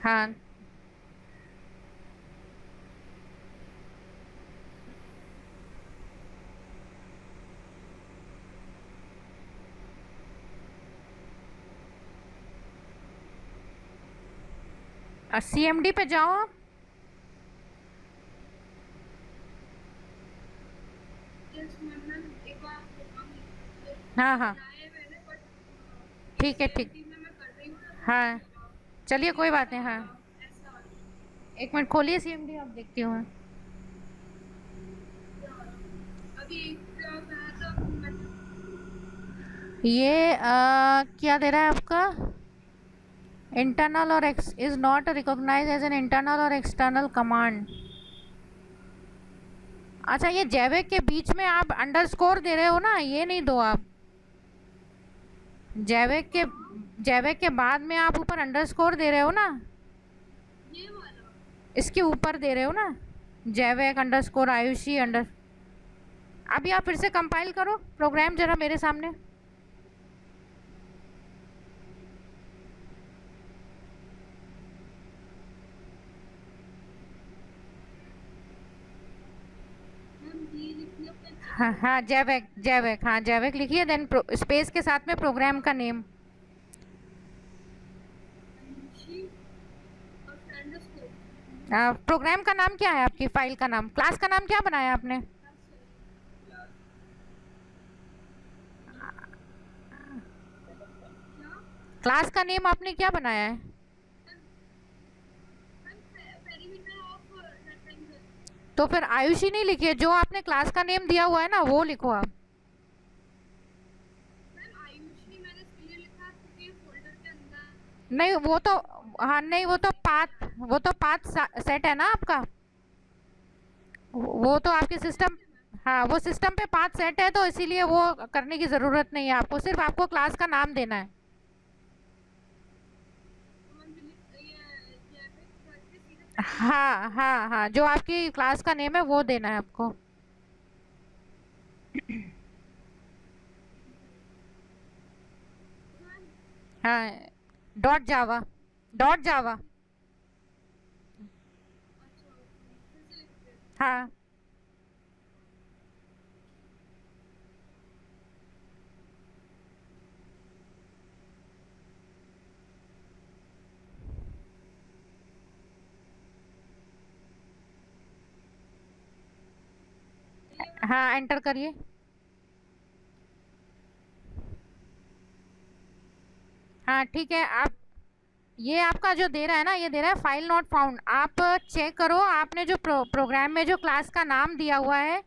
हाँ, CMD पे जाओ आप। हाँ हाँ, ठीक है ठीक। हाँ, चलिए कोई बात नहीं। हाँ, एक मिनट खोलिए CMD, आप देखती हूँ मैं। ये क्या दे रहा है आपका? इंटरनल और X is not recognise as an internal और एक्सटर्नल कमांड। अच्छा, ये जैविक के बीच में आप अंडरस्कोर दे रहे हो ना, ये नहीं दो आप। जैविक के जैविक के बाद में आप ऊपर अंडरस्कोर दे रहे हो ना, इसके ऊपर दे रहे हो ना, जैविक अंडरस्कोर आयुषी अंडर। अभी आप फिर से कंपाइल करो प्रोग्राम जरा मेरे सामने। हाँ हाँ, जैविक जैविक, हाँ जैविक लिखिए, देन स्पेस के साथ में प्रोग्राम का नेम। प्रोग्राम का नाम क्या है? आपकी फाइल का नाम, क्लास का नाम क्या बनाया आपने? क्लास का नेम आपने क्या बनाया है? तो फिर आयुषी नहीं लिखिए, जो आपने क्लास का नेम दिया हुआ है ना वो लिखो आप। नहीं वो तो, हाँ नहीं वो तो पाथ सेट है ना आपका। वो तो आपके सिस्टम, हाँ वो सिस्टम पे पाथ सेट है, तो इसीलिए वो करने की ज़रूरत नहीं है आपको, सिर्फ आपको क्लास का नाम देना है। हाँ हाँ हाँ, जो आपकी क्लास का नेम है वो देना है आपको। हाँ, डॉट जावा, डॉट जावा। हाँ हाँ, एंटर करिए। हाँ ठीक है, आप ये आपका जो दे रहा है ना, ये दे रहा है फाइल नॉट फाउंड। आप चेक करो, आपने जो प्रोग्राम में जो क्लास का नाम दिया हुआ है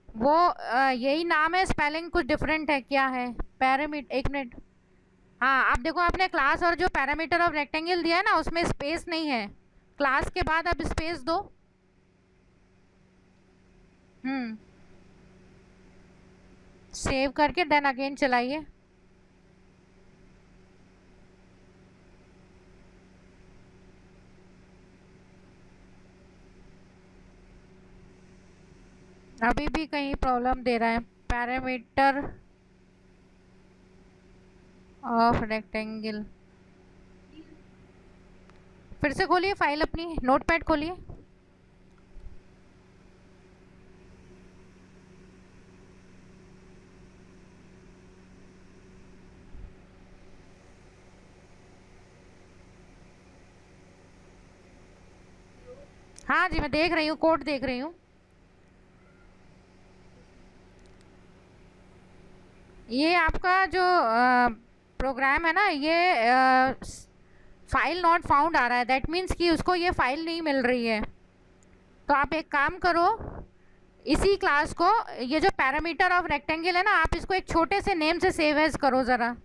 वो यही नाम है, स्पेलिंग कुछ डिफरेंट है क्या है? पैरामीटर, एक मिनट। हाँ, आप देखो, आपने क्लास और जो पैरामीटर ऑफ रेक्टेंगल दिया है ना उसमें स्पेस नहीं है, क्लास के बाद आप स्पेस दो। हम्म, सेव करके देन अगेन चलाइए। अभी भी कहीं प्रॉब्लम दे रहा है, पैरामीटर ऑफ रेक्टेंगल। फिर से खोलिए फाइल अपनी, नोटपैड खोलिए। हाँ जी, मैं देख रही हूँ, कोड देख रही हूँ। ये आपका जो प्रोग्राम है ना, ये फाइल नॉट फाउंड आ रहा है, दैट मीन्स कि उसको ये फाइल नहीं मिल रही है। तो आप एक काम करो, इसी क्लास को, ये जो पैरामीटर ऑफ रेक्टेंगल है ना, आप इसको एक छोटे से नेम से सेव एज करो ज़रा,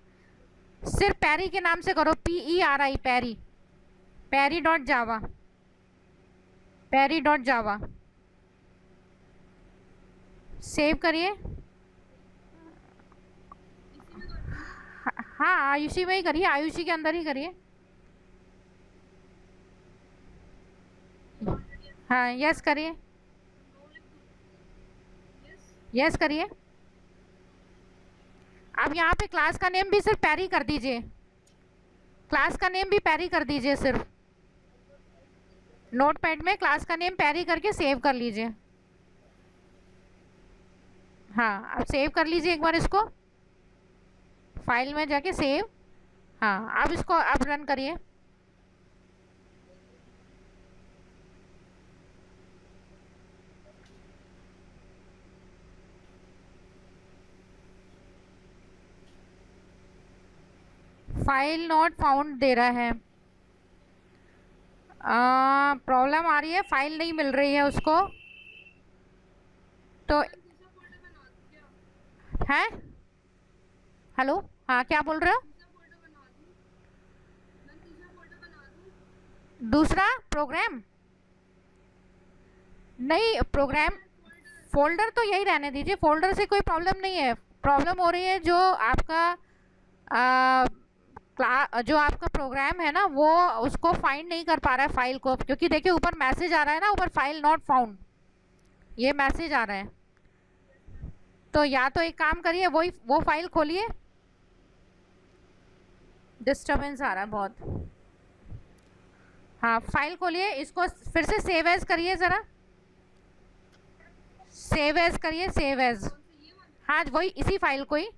सिर्फ पैरी के नाम से करो, PERI, पैरी, पैरी डॉट जावा, पैरी डॉट जावा। सेव करिए। हाँ, आयुषी में ही करिए, आयुषी के अंदर ही करिए। हाँ, यस करिए, यस करिए। अब यहाँ पे क्लास का नेम भी सिर्फ पैरी कर दीजिए। क्लास का नेम भी पैरी कर दीजिए, सिर्फ नोटपैड में क्लास का नेम पैरी करके सेव कर लीजिए। हाँ, अब सेव कर लीजिए एक बार इसको, फाइल में जाके सेव। हाँ, अब इसको अब रन करिए। फाइल नॉट फाउंड दे रहा है, प्रॉब्लम आ रही है, फाइल नहीं मिल रही है उसको। तो है, हेलो, हाँ क्या बोल रहे हो? दूसरा प्रोग्राम नहीं, प्रोग्राम फोल्डर तो यही रहने दीजिए, फोल्डर से कोई प्रॉब्लम नहीं है। प्रॉब्लम हो रही है जो आपका जो आपका प्रोग्राम है ना, वो उसको फाइंड नहीं कर पा रहा है फाइल को, क्योंकि देखिए ऊपर मैसेज आ रहा है ना, ऊपर फाइल नॉट फाउंड, ये मैसेज आ रहा है। तो या तो एक काम करिए, वो फाइल खोलिए, डिस्टरबेंस आ रहा है बहुत। हाँ, फाइल खोलिए, इसको फिर से सेव एज करिए, ज़रा सेव एज करिए, सेव एज। हाँ, वही इसी फाइल को ही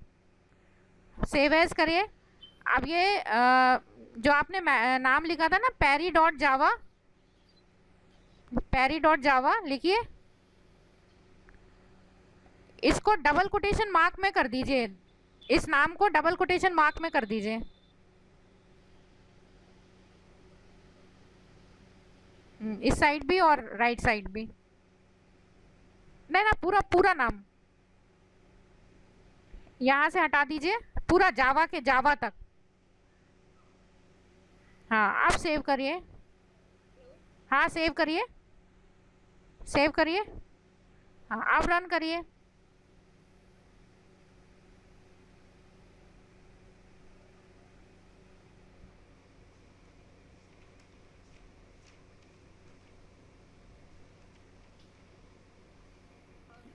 सेव एज करिए। अब ये जो आपने नाम लिखा था ना, पैरी.जावा, पैरी.जावा लिखिए, इसको डबल कोटेशन मार्क में कर दीजिए, इस नाम को डबल कोटेशन मार्क में कर दीजिए। इस साइड भी और राइट साइड भी, नहीं ना, पूरा पूरा नाम यहाँ से हटा दीजिए, पूरा जावा के जावा तक। हाँ, आप सेव करिए। हाँ, सेव करिए, सेव करिए। हाँ, आप रन करिए।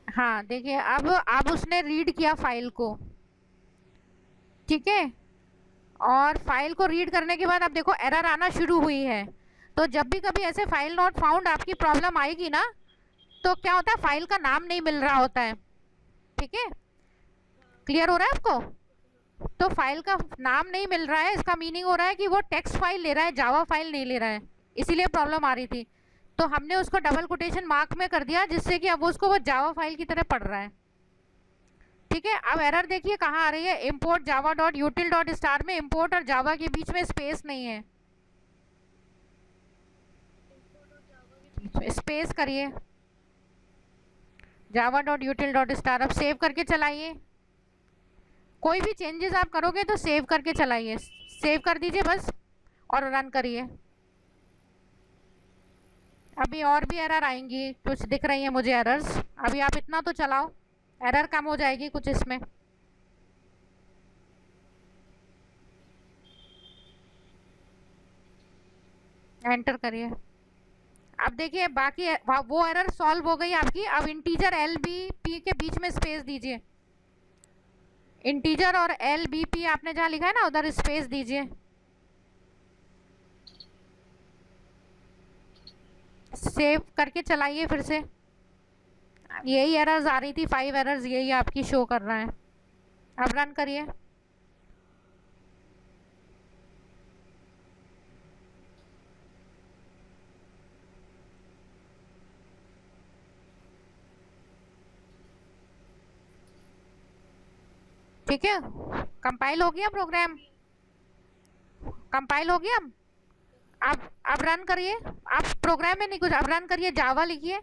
हाँ, देखिए अब उसने रीड किया फाइल को, ठीक है, और फाइल को रीड करने के बाद अब देखो एरर आना शुरू हुई है। तो जब भी कभी ऐसे फाइल नॉट फाउंड आपकी प्रॉब्लम आएगी ना, तो क्या होता है, फाइल का नाम नहीं मिल रहा होता है, ठीक है, क्लियर हो रहा है आपको? तो फाइल का नाम नहीं मिल रहा है, इसका मीनिंग हो रहा है कि वो टेक्स्ट फाइल ले रहा है, जावा फाइल नहीं ले रहा है, इसीलिए प्रॉब्लम आ रही थी। तो हमने उसको डबल कोटेशन मार्क में कर दिया, जिससे कि अब उसको वो जावा फाइल की तरह पढ़ रहा है, ठीक है। अब एरर देखिए कहाँ आ रही है, import java.util.star में import और जावा के बीच में स्पेस नहीं है, स्पेस करिए, java.util.star। अब सेव करके चलाइए, कोई भी चेंजेस आप करोगे तो सेव करके चलाइए, सेव कर दीजिए बस और रन करिए। अभी और भी एरर आएंगी, कुछ दिख रही है मुझे एरर्स, अभी आप इतना तो चलाओ, एरर कम हो जाएगी कुछ इसमें। एंटर करिए। अब देखिए बाकी वो एरर सॉल्व हो गई आपकी। अब इंटीजर एल बी पी के बीच में स्पेस दीजिए, इंटीजर और एल बी पी आपने जहाँ लिखा है ना, उधर स्पेस दीजिए, सेव करके चलाइए फिर से। यही एरर्स आ रही थी, 5 एरर्स यही आपकी शो कर रहा है। अब रन करिए। ठीक है, कंपाइल हो गया प्रोग्राम, कंपाइल हो गया। अब रन करिए, आप प्रोग्राम में नहीं कुछ, अब रन करिए, जावा लिखिए,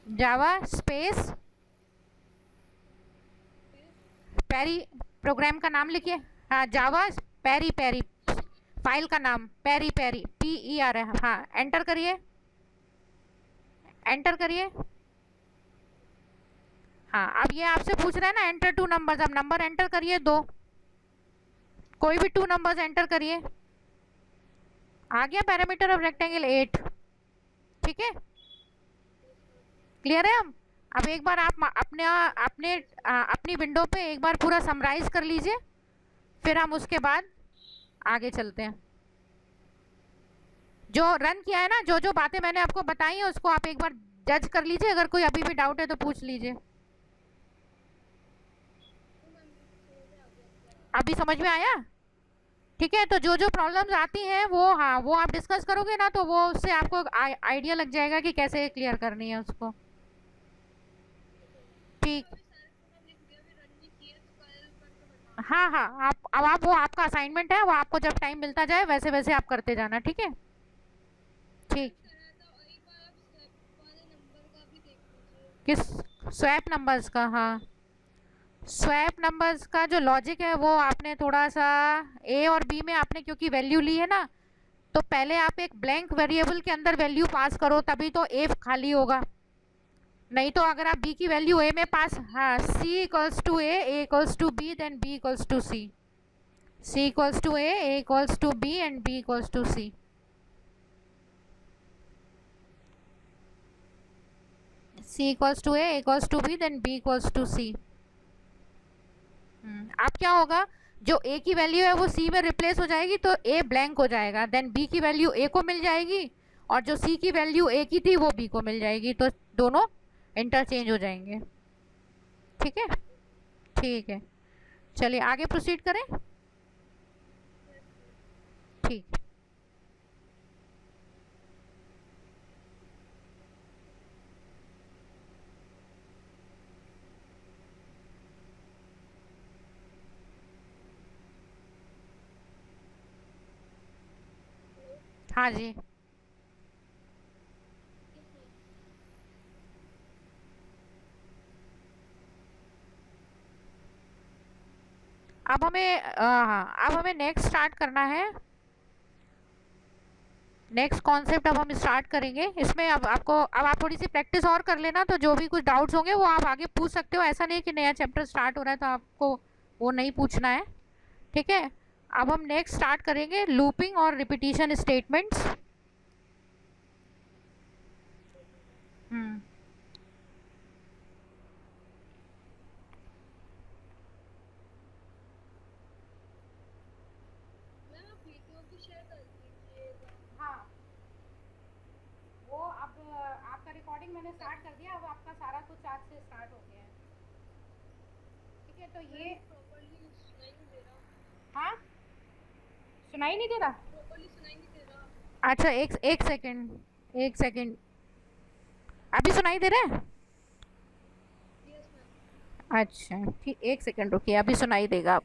जावा स्पेस पैरी, प्रोग्राम का नाम लिखिए। हाँ, जावा पैरी पैरी, फाइल का नाम पैरी पैरी, PER है। हाँ, एंटर करिए, एंटर करिए। हाँ, अब ये आपसे पूछ रहा है ना एंटर 2 नंबर्स, अब नंबर एंटर करिए 2, कोई भी 2 नंबर्स एंटर करिए। आ गया पैरामीटर ऑफ रेक्टेंगल 8, ठीक है, क्लियर है। हम अब एक बार आप अपने अपने अपनी विंडो पे एक बार पूरा समराइज कर लीजिए, फिर हम उसके बाद आगे चलते हैं। जो रन किया है ना, जो जो बातें मैंने आपको बताई हैं उसको आप एक बार जज कर लीजिए, अगर कोई अभी भी डाउट है तो पूछ लीजिए। अभी समझ में आया? ठीक है, तो जो जो प्रॉब्लम्स आती हैं वो, हाँ, वो आप डिस्कस करोगे ना तो वो उससे आपको आइडिया लग जाएगा कि कैसे क्लियर करनी है उसको। ठीक, हाँ हाँ, आप वो आपका असाइनमेंट है, वो आपको जब टाइम मिलता जाए वैसे वैसे आप करते जाना, ठीक है? ठीक। किस? स्वैप नंबर्स का? हाँ, स्वैप नंबर्स का जो लॉजिक है वो आपने थोड़ा सा ए और बी में आपने क्योंकि वैल्यू ली है ना, तो पहले आप एक ब्लैंक वेरिएबल के अंदर वैल्यू पास करो, तभी तो ए खाली होगा। नहीं तो अगर आप बी की वैल्यू ए में पास, हाँ, C equals to A equals to B, then B equals to C, C equals to A equals to B and B equals to C. C equals to A equals to B, then B equals to C. अब क्या होगा, जो ए की value है वो सी में replace हो जाएगी तो ए ब्लैंक हो जाएगा, देन बी की वैल्यू ए को मिल जाएगी, और जो सी की वैल्यू ए की थी वो बी को मिल जाएगी, तो दोनों इंटरचेंज हो जाएंगे। ठीक है? ठीक है, चलिए आगे प्रोसीड करें। ठीक। हाँ जी। अब हमें अब हमें नेक्स्ट स्टार्ट करना है। नेक्स्ट कॉन्सेप्ट अब हम स्टार्ट करेंगे इसमें। अब आप थोड़ी सी प्रैक्टिस और कर लेना, तो जो भी कुछ डाउट्स होंगे वो आप आगे पूछ सकते हो। ऐसा नहीं कि नया चैप्टर स्टार्ट हो रहा है तो आपको वो नहीं पूछना है। ठीक है, अब हम नेक्स्ट स्टार्ट करेंगे लूपिंग और रिपीटिशन स्टेटमेंट्स। हाँ, वो अब आपका रिकॉर्डिंग मैंने स्टार्ट कर दिया, अब आपका सारा कुछ आज से स्टार्ट हो गया है। ठीक है, तो ये हाँ, सुनाई नहीं दे रहा? अच्छा, एक सेकंड, एक सेकंड। अभी सुनाई दे रहा है? अच्छा ठीक, एक सेकंड रुकिए, अभी सुनाई देगा। आप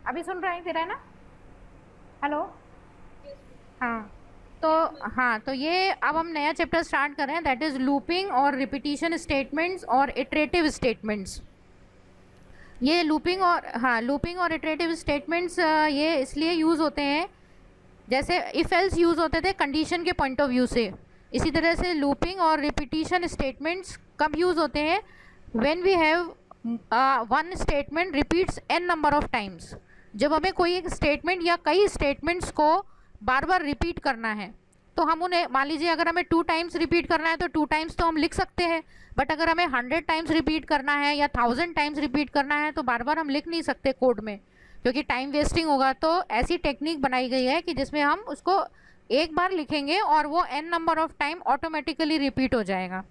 अभी सुन रहे दे रहा है ना? हेलो? हाँ, तो हाँ, तो ये अब हम नया चैप्टर स्टार्ट कर रहे हैं, दैट इज़ लूपिंग और रिपीटिशन स्टेटमेंट्स और इटरेटिव स्टेटमेंट्स। ये लूपिंग और, हाँ, लूपिंग और इटरेटिव स्टेटमेंट्स ये इसलिए यूज़ होते हैं, जैसे इफ़ एल्स यूज़ होते थे कंडीशन के पॉइंट ऑफ व्यू से, इसी तरह से लूपिंग और रिपीटिशन स्टेटमेंट्स कब यूज़ होते हैं? When we have one statement repeats N number of times. जब हमें कोई एक स्टेटमेंट या कई स्टेटमेंट्स को बार बार रिपीट करना है, तो हम उन्हें, मान लीजिए अगर हमें 2 टाइम्स रिपीट करना है तो 2 टाइम्स तो हम लिख सकते हैं, बट अगर हमें 100 टाइम्स रिपीट करना है या 1000 टाइम्स रिपीट करना है तो बार बार हम लिख नहीं सकते कोड में, क्योंकि टाइम वेस्टिंग होगा। तो ऐसी टेक्निक बनाई गई है कि जिसमें हम उसको एक बार लिखेंगे और वो N number of time automatically repeat हो जाएगा।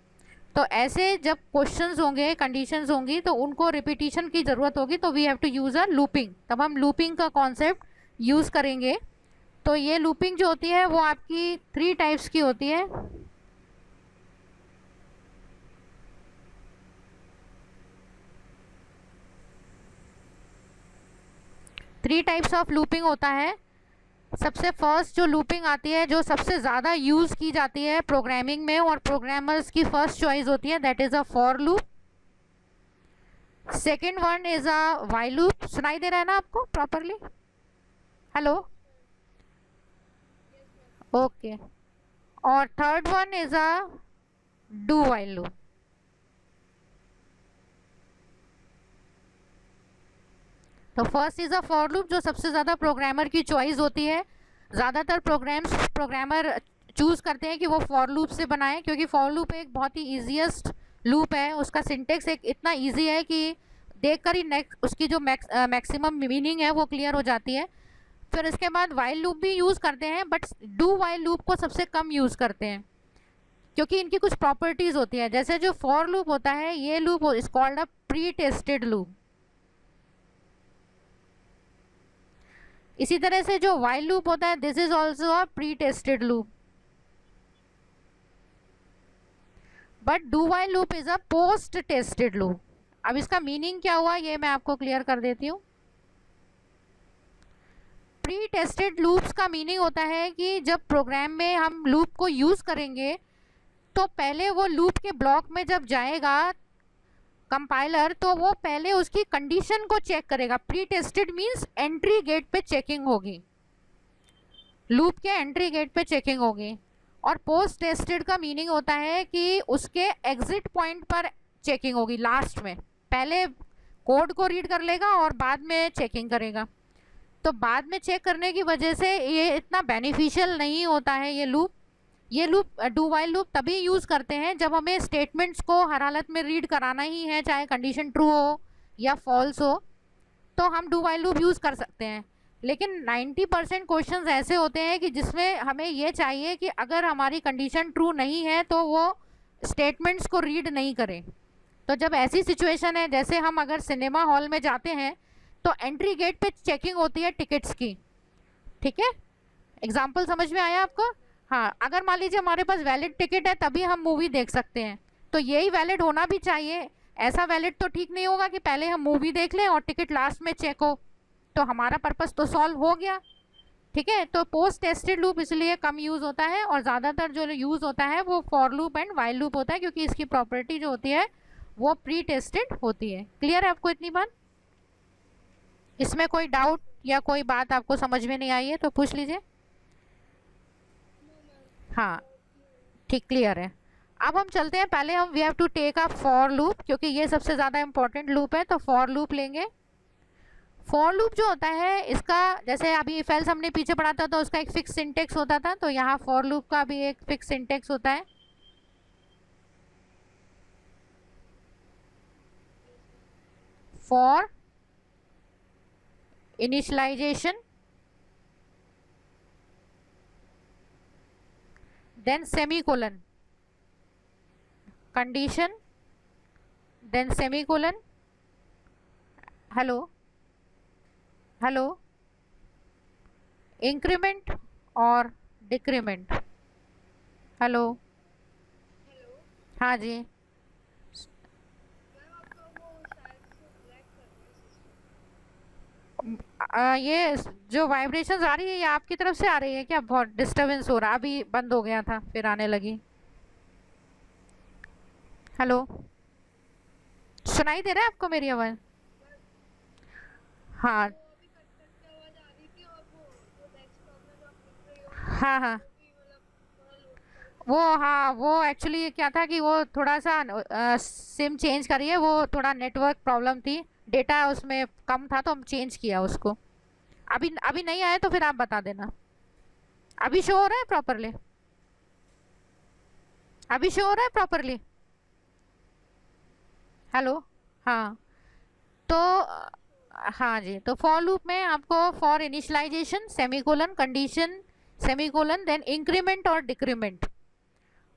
तो ऐसे जब क्वेश्चंस होंगे, कंडीशंस होंगी, तो उनको रिपीटिशन की ज़रूरत होगी, तो we have to use a looping. तब हम लूपिंग का कॉन्सेप्ट यूज़ करेंगे। तो ये लूपिंग जो होती है वो आपकी 3 टाइप्स की होती है। थ्री टाइप्स ऑफ लूपिंग होता है। सबसे फर्स्ट जो लूपिंग आती है, जो सबसे ज़्यादा यूज़ की जाती है प्रोग्रामिंग में और प्रोग्रामर्स की फर्स्ट चॉइस होती है, that is a for loop. Second one is a while loop. सुनाई दे रहा है ना आपको प्रॉपरली? हेलो? ओके। और third one is a do while loop. तो first is a for loop, जो सबसे ज़्यादा प्रोग्रामर की चॉइस होती है। ज़्यादातर प्रोग्रामर चूज़ करते हैं कि वो फॉर लूप से बनाएं, क्योंकि फॉर लूप एक बहुत ही ईजीएस्ट लूप है। उसका सिंटेक्स एक इतना ईजी है कि देखकर ही नेक्स्ट उसकी जो मैक्सिमम मीनिंग है वो क्लियर हो जाती है। फिर इसके बाद वाइल लूप भी यूज़ करते हैं, बट डू वाइल लूप को सबसे कम यूज़ करते हैं क्योंकि इनकी कुछ प्रॉपर्टीज़ होती है। जैसे जो फॉर लूप होता है, ये loop is called a pre tested loop. इसी तरह से जो वाइल लूप होता है, this is also a pre tested loop. But do while loop is a post tested loop. अब इसका मीनिंग क्या हुआ ये मैं आपको क्लियर कर देती हूँ। प्री टेस्टेड लूप्स का मीनिंग होता है कि जब प्रोग्राम में हम लूप को यूज़ करेंगे तो पहले वो लूप के ब्लॉक में जब जाएगा कंपाइलर, तो वो पहले उसकी कंडीशन को चेक करेगा। Pre tested means entry gate पे चेकिंग होगी, लूप के एंट्री गेट पे चेकिंग होगी। और पोस्ट टेस्टेड का मीनिंग होता है कि उसके एग्जिट पॉइंट पर चेकिंग होगी, लास्ट में। पहले कोड को रीड कर लेगा और बाद में चेकिंग करेगा। तो बाद में चेक करने की वजह से ये इतना बेनिफिशियल नहीं होता है ये लूप। ये लूप डू वाइल लूप तभी यूज़ करते हैं जब हमें स्टेटमेंट्स को हर हालत में रीड कराना ही है, चाहे कंडीशन ट्रू हो या फॉल्स हो, तो हम डू वाइल लूप यूज़ कर सकते हैं। लेकिन 90% क्वेश्चंस ऐसे होते हैं कि जिसमें हमें ये चाहिए कि अगर हमारी कंडीशन ट्रू नहीं है तो वो स्टेटमेंट्स को रीड नहीं करें। तो जब ऐसी सिचुएशन है, जैसे हम अगर सिनेमा हॉल में जाते हैं तो एंट्री गेट पे चेकिंग होती है टिकट्स की, ठीक है। एग्जाम्पल समझ में आया आपको? हाँ, अगर मान लीजिए हमारे पास वैलिड टिकट है तभी हम मूवी देख सकते हैं, तो यही वैलिड होना भी चाहिए। ऐसा वैलिड तो ठीक नहीं होगा कि पहले हम मूवी देख लें और टिकट लास्ट में चेक हो, तो हमारा पर्पस तो सॉल्व हो गया, ठीक है। तो पोस्ट टेस्टेड लूप इसलिए कम यूज़ होता है और ज़्यादातर जो यूज़ होता है वो for loop and while loop होता है, क्योंकि इसकी प्रॉपर्टी जो होती है वो प्री टेस्टेड होती है। क्लियर है आपको इतनी बात? इसमें कोई डाउट या कोई बात आपको समझ में नहीं आई है तो पूछ लीजिए। हाँ ठीक, क्लियर है। अब हम चलते हैं, पहले हम we have to take a for loop, क्योंकि ये सबसे ज़्यादा इंपॉर्टेंट लूप है। तो फॉर लूप लेंगे। फॉर लूप जो होता है इसका, जैसे अभी इफ एल्स हमने पीछे पढ़ा था तो उसका एक फिक्स सिंटेक्स होता था, तो यहाँ फॉर लूप का भी एक फिक्स सिंटेक्स होता है। For initialisation, then semicolon, condition, then semicolon, hello, increment और decrement, hello, हाँ जी। ये जो वाइब्रेशंस आ रही है ये आपकी तरफ से आ रही है क्या? बहुत डिस्टरबेंस हो रहा है, अभी बंद हो गया था फिर आने लगी। हेलो, सुनाई दे रहा है आपको मेरी आवाज़? हाँ हाँ हाँ, वो एक्चुअली क्या था कि वो थोड़ा सा सिम चेंज करी है, वो थोड़ा नेटवर्क प्रॉब्लम थी, डेटा उसमें कम था तो हम चेंज किया उसको। अभी अभी नहीं आया तो फिर आप बता देना। अभी शो हो रहा है प्रॉपरली? अभी शो हो रहा है प्रॉपरली? हेलो, हाँ। तो हाँ जी, तो फॉर लूप में आपको for initialisation, semicolon, condition, semicolon, then increment और डिक्रीमेंट।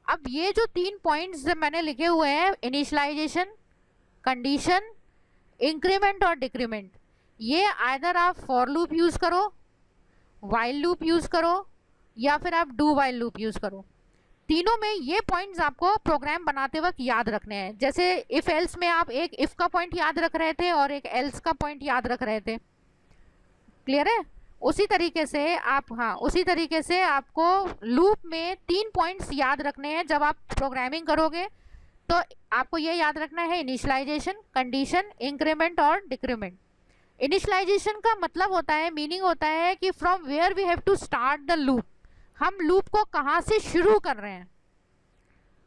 अब ये जो 3 पॉइंट्स मैंने लिखे हुए हैं, इनिशियलाइजेशन, कंडीशन, इंक्रीमेंट और डिक्रीमेंट, ये आइदर आप फॉर लूप यूज़ करो, वाइल लूप यूज़ करो, या फिर आप डू वाइल लूप यूज़ करो। तीनों में ये पॉइंट्स आपको प्रोग्राम बनाते वक्त याद रखने हैं। जैसे इफ एल्स में आप एक इफ का पॉइंट याद रख रहे थे और एक एल्स का पॉइंट याद रख रहे थे, क्लियर है? उसी तरीके से आप, हाँ, उसी तरीके से आपको लूप में 3 पॉइंट्स याद रखने हैं। जब आप प्रोग्रामिंग करोगे तो आपको ये याद रखना है, इनिशियलाइजेशन, कंडीशन, इंक्रीमेंट और डिक्रीमेंट। इनिशियलाइजेशन का मतलब होता है, मीनिंग होता है कि from where we have to start the loop, हम लूप को कहाँ से शुरू कर रहे हैं।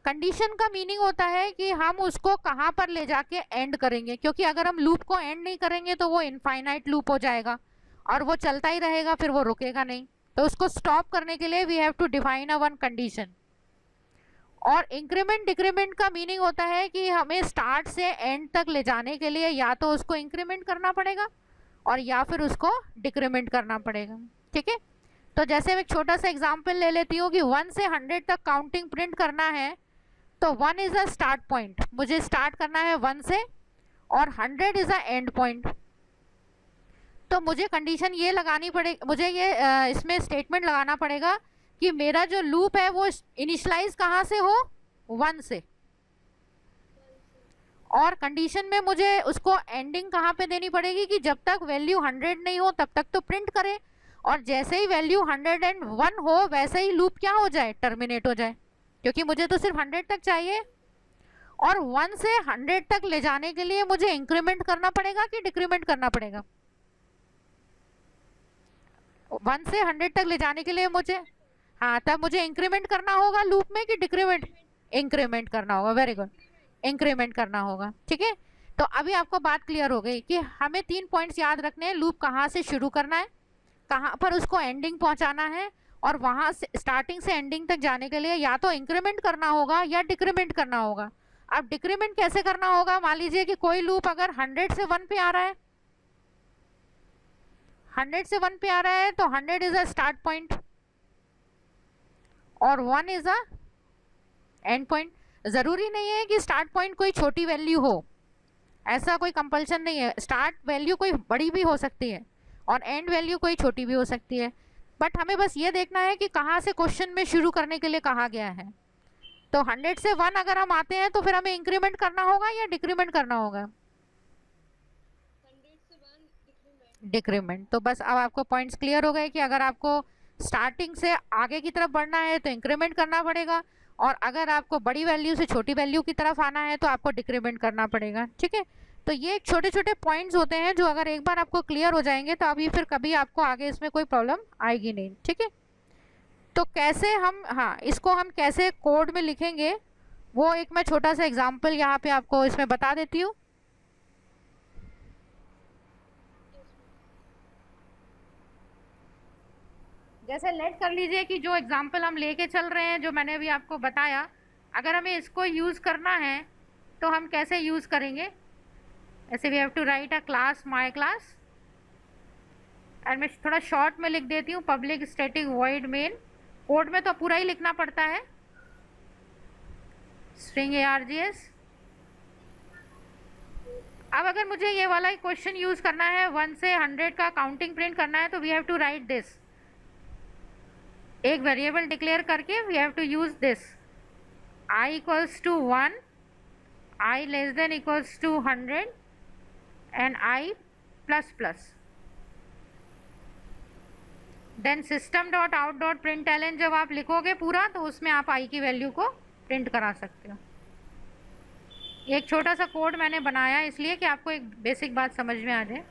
कंडीशन का मीनिंग होता है कि हम उसको कहाँ पर ले जाके एंड करेंगे, क्योंकि अगर हम लूप को एंड नहीं करेंगे तो वो इनफाइनाइट लूप हो जाएगा और वो चलता ही रहेगा, फिर वो रुकेगा नहीं। तो उसको स्टॉप करने के लिए we have to define a one condition. और इंक्रीमेंट डिक्रीमेंट का मीनिंग होता है कि हमें स्टार्ट से एंड तक ले जाने के लिए या तो उसको इंक्रीमेंट करना पड़ेगा और या फिर उसको डिक्रीमेंट करना पड़ेगा। ठीक है, तो जैसे मैं एक छोटा सा एग्जांपल ले लेती हूँ कि 1 से 100 तक काउंटिंग प्रिंट करना है, तो 1 इज़ अ स्टार्ट पॉइंट, मुझे स्टार्ट करना है 1 से, और 100 इज़ अ एंड पॉइंट। तो मुझे कंडीशन ये लगानी पड़ेगी, मुझे ये इसमें स्टेटमेंट लगाना पड़ेगा कि मेरा जो लूप है वो इनिशियलाइज कहाँ से हो, 1 से, और कंडीशन में मुझे उसको एंडिंग कहाँ पे देनी पड़ेगी कि जब तक वैल्यू 100 नहीं हो तब तक तो प्रिंट करे, और जैसे ही वैल्यू 101 हो वैसे ही लूप क्या हो जाए, टर्मिनेट हो जाए, क्योंकि मुझे तो सिर्फ 100 तक चाहिए। और 1 से 100 तक ले जाने के लिए मुझे इंक्रीमेंट करना पड़ेगा कि डिक्रीमेंट करना पड़ेगा? 1 से 100 तक ले जाने के लिए मुझे, हाँ, तब मुझे इंक्रीमेंट करना होगा लूप में कि डिक्रीमेंट? इंक्रीमेंट करना होगा, वेरी गुड, इंक्रीमेंट करना होगा। ठीक है, तो अभी आपको बात क्लियर हो गई कि हमें 3 पॉइंट्स याद रखने हैं, लूप कहाँ से शुरू करना है, कहाँ पर उसको एंडिंग पहुंचाना है, और वहां से स्टार्टिंग से एंडिंग तक जाने के लिए या तो इंक्रीमेंट करना होगा या डिक्रीमेंट करना होगा। अब डिक्रीमेंट कैसे करना होगा? मान लीजिए कि कोई लूप अगर 100 से 1 पे आ रहा है, 100 से 1 पे आ रहा है, तो 100 इज अ स्टार्ट पॉइंट और 1 इज अ एंड पॉइंट। जरूरी नहीं है कि स्टार्ट पॉइंट कोई छोटी वैल्यू हो, ऐसा कोई कंपल्शन नहीं है। स्टार्ट वैल्यू कोई बड़ी भी हो सकती है और एंड वैल्यू कोई छोटी भी हो सकती है, बट हमें बस ये देखना है कि कहाँ से क्वेश्चन में शुरू करने के लिए कहा गया है। तो 100 से 1 अगर हम आते हैं तो फिर हमें इंक्रीमेंट करना होगा या डिक्रीमेंट करना होगा? डिक्रीमेंट। तो बस अब आपको पॉइंट्स क्लियर हो गए कि अगर आपको स्टार्टिंग से आगे की तरफ बढ़ना है तो इंक्रीमेंट करना पड़ेगा, और अगर आपको बड़ी वैल्यू से छोटी वैल्यू की तरफ आना है तो आपको डिक्रीमेंट करना पड़ेगा। ठीक है, तो ये छोटे छोटे पॉइंट्स होते हैं जो अगर एक बार आपको क्लियर हो जाएंगे तो अभी फिर कभी आपको आगे इसमें कोई प्रॉब्लम आएगी नहीं। ठीक है, तो कैसे हम, हाँ, इसको हम कैसे कोड में लिखेंगे वो एक मैं छोटा सा एग्जाम्पल यहाँ पे आपको इसमें बता देती हूँ। जैसे लेट कर लीजिए कि जो एग्जाम्पल हम लेके चल रहे हैं, जो मैंने अभी आपको बताया, अगर हमें इसको यूज़ करना है तो हम कैसे यूज़ करेंगे? ऐसे we have to write a class my class, and मैं थोड़ा शॉर्ट में लिख देती हूँ, public static void main. Code में तो पूरा ही लिखना पड़ता है, स्ट्रिंग args। अब अगर मुझे ये वाला क्वेश्चन यूज़ करना है, 1 से 100 का काउंटिंग प्रिंट करना है, तो we have to write this, एक वेरिएबल डिक्लेयर करके we have to use this, i equals to 1, i less than equals to 100 and i plus plus. Then system dot out dot println जब आप लिखोगे पूरा तो उसमें आप i की वैल्यू को प्रिंट करा सकते हो। एक छोटा सा कोड मैंने बनाया इसलिए कि आपको एक बेसिक बात समझ में आ जाए।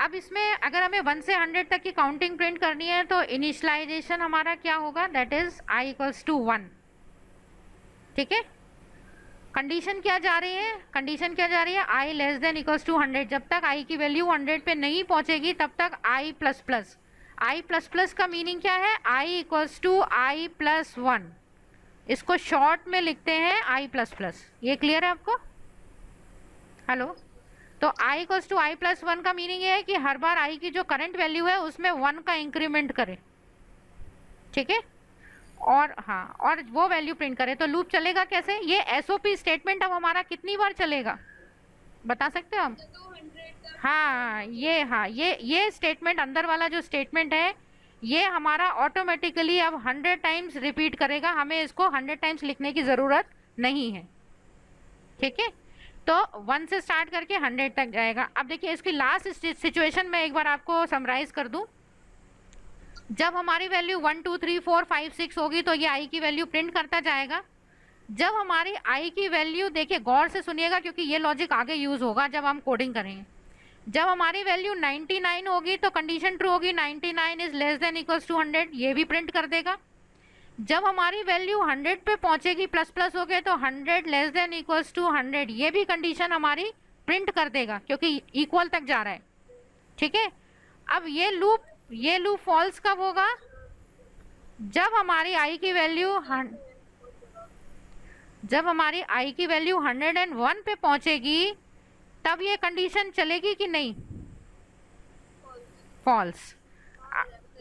अब इसमें अगर हमें 1 से 100 तक की काउंटिंग प्रिंट करनी है तो इनिशियलाइजेशन हमारा क्या होगा, that is i equals to 1। ठीक है, कंडीशन क्या जा रही है, कंडीशन क्या जा रही है, i less than equals to 100। जब तक i की वैल्यू 100 पे नहीं पहुंचेगी तब तक i plus plus. i plus plus का मीनिंग क्या है, i equals to i plus 1। इसको शॉर्ट में लिखते हैं i प्लस प्लस। ये क्लियर है आपको? हेलो, तो i equals to i plus 1 का मीनिंग ये है कि हर बार i की जो करंट वैल्यू है उसमें 1 का इंक्रीमेंट करें। ठीक है, और हाँ, और वो वैल्यू प्रिंट करें। तो लूप चलेगा कैसे, ये एसओपी स्टेटमेंट अब हमारा कितनी बार चलेगा बता सकते हो हम? हाँ, ये स्टेटमेंट, अंदर वाला जो स्टेटमेंट है ये हमारा ऑटोमेटिकली अब 100 टाइम्स रिपीट करेगा, हमें इसको 100 टाइम्स लिखने की ज़रूरत नहीं है। ठीक है, तो 1 से स्टार्ट करके 100 तक जाएगा। अब देखिए इसकी लास्ट सिचुएशन में एक बार आपको समराइज कर दूं। जब हमारी वैल्यू 1 2 3 4 5 6 होगी तो ये i की वैल्यू प्रिंट करता जाएगा। जब हमारी i की वैल्यू, देखिए गौर से सुनिएगा क्योंकि ये लॉजिक आगे यूज़ होगा जब हम कोडिंग करेंगे। जब हमारी वैल्यू 99 होगी तो कंडीशन ट्रू होगी, 99 is less than equals to 100, ये भी प्रिंट कर देगा। जब हमारी वैल्यू 100 पे पहुंचेगी, प्लस प्लस हो गए, तो 100 लेस देन इक्वल्स टू 100, ये भी कंडीशन हमारी प्रिंट कर देगा क्योंकि इक्वल तक जा रहा है। ठीक है, अब ये लूप फॉल्स कब होगा, जब हमारी i की वैल्यू जब हमारी आई की वैल्यू 101 पे पहुंचेगी तब ये कंडीशन चलेगी कि नहीं? फॉल्स।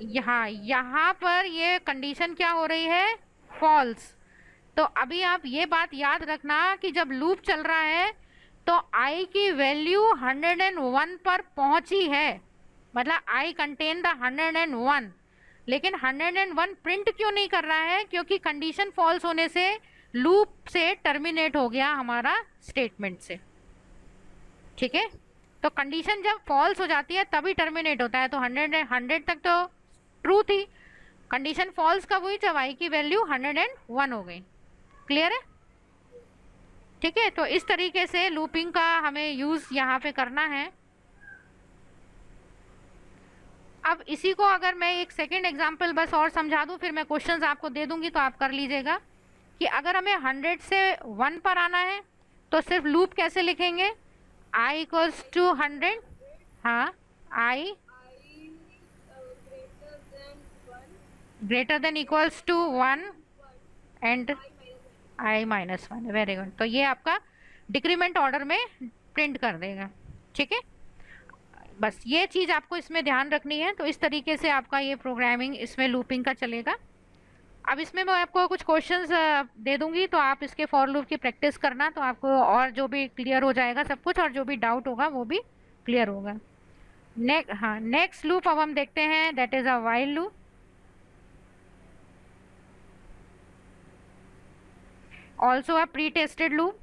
यहाँ पर ये कंडीशन क्या हो रही है? फॉल्स। तो अभी आप ये बात याद रखना कि जब लूप चल रहा है तो आई की वैल्यू 101 पर पहुंची है, मतलब आई कंटेन द 101, लेकिन 101 प्रिंट क्यों नहीं कर रहा है? क्योंकि कंडीशन फॉल्स होने से लूप से टर्मिनेट हो गया हमारा स्टेटमेंट से। ठीक है, तो कंडीशन जब फॉल्स हो जाती है तभी टर्मिनेट होता है। तो 100 तक तो ट्रू थी, कंडीशन फॉल्स कब हुई? जब आई की वैल्यू 101 हो गई। क्लियर है? ठीक है, तो इस तरीके से लूपिंग का हमें यूज यहाँ पे करना है। अब इसी को अगर मैं एक सेकेंड एग्जाम्पल बस और समझा दूं, फिर मैं क्वेश्चंस आपको दे दूंगी तो आप कर लीजिएगा। कि अगर हमें 100 से 1 पर आना है तो सिर्फ लूप कैसे लिखेंगे? i इक्वल्स टू 100, हाँ, i greater than equals to 1 and i minus 1। Very good. तो ये आपका डिक्रीमेंट ऑर्डर में प्रिंट कर देगा। ठीक है, बस ये चीज़ आपको इसमें ध्यान रखनी है। तो इस तरीके से आपका ये प्रोग्रामिंग इसमें लूपिंग का चलेगा। अब इसमें मैं आपको कुछ क्वेश्चंस दे दूंगी तो आप इसके फॉर लूप की प्रैक्टिस करना, तो आपको और जो भी क्लियर हो जाएगा सब कुछ, और जो भी डाउट होगा वो भी क्लियर होगा। नेक्स्ट लूप अब हम देखते हैं, that is a while loop. Also a pre tested loop.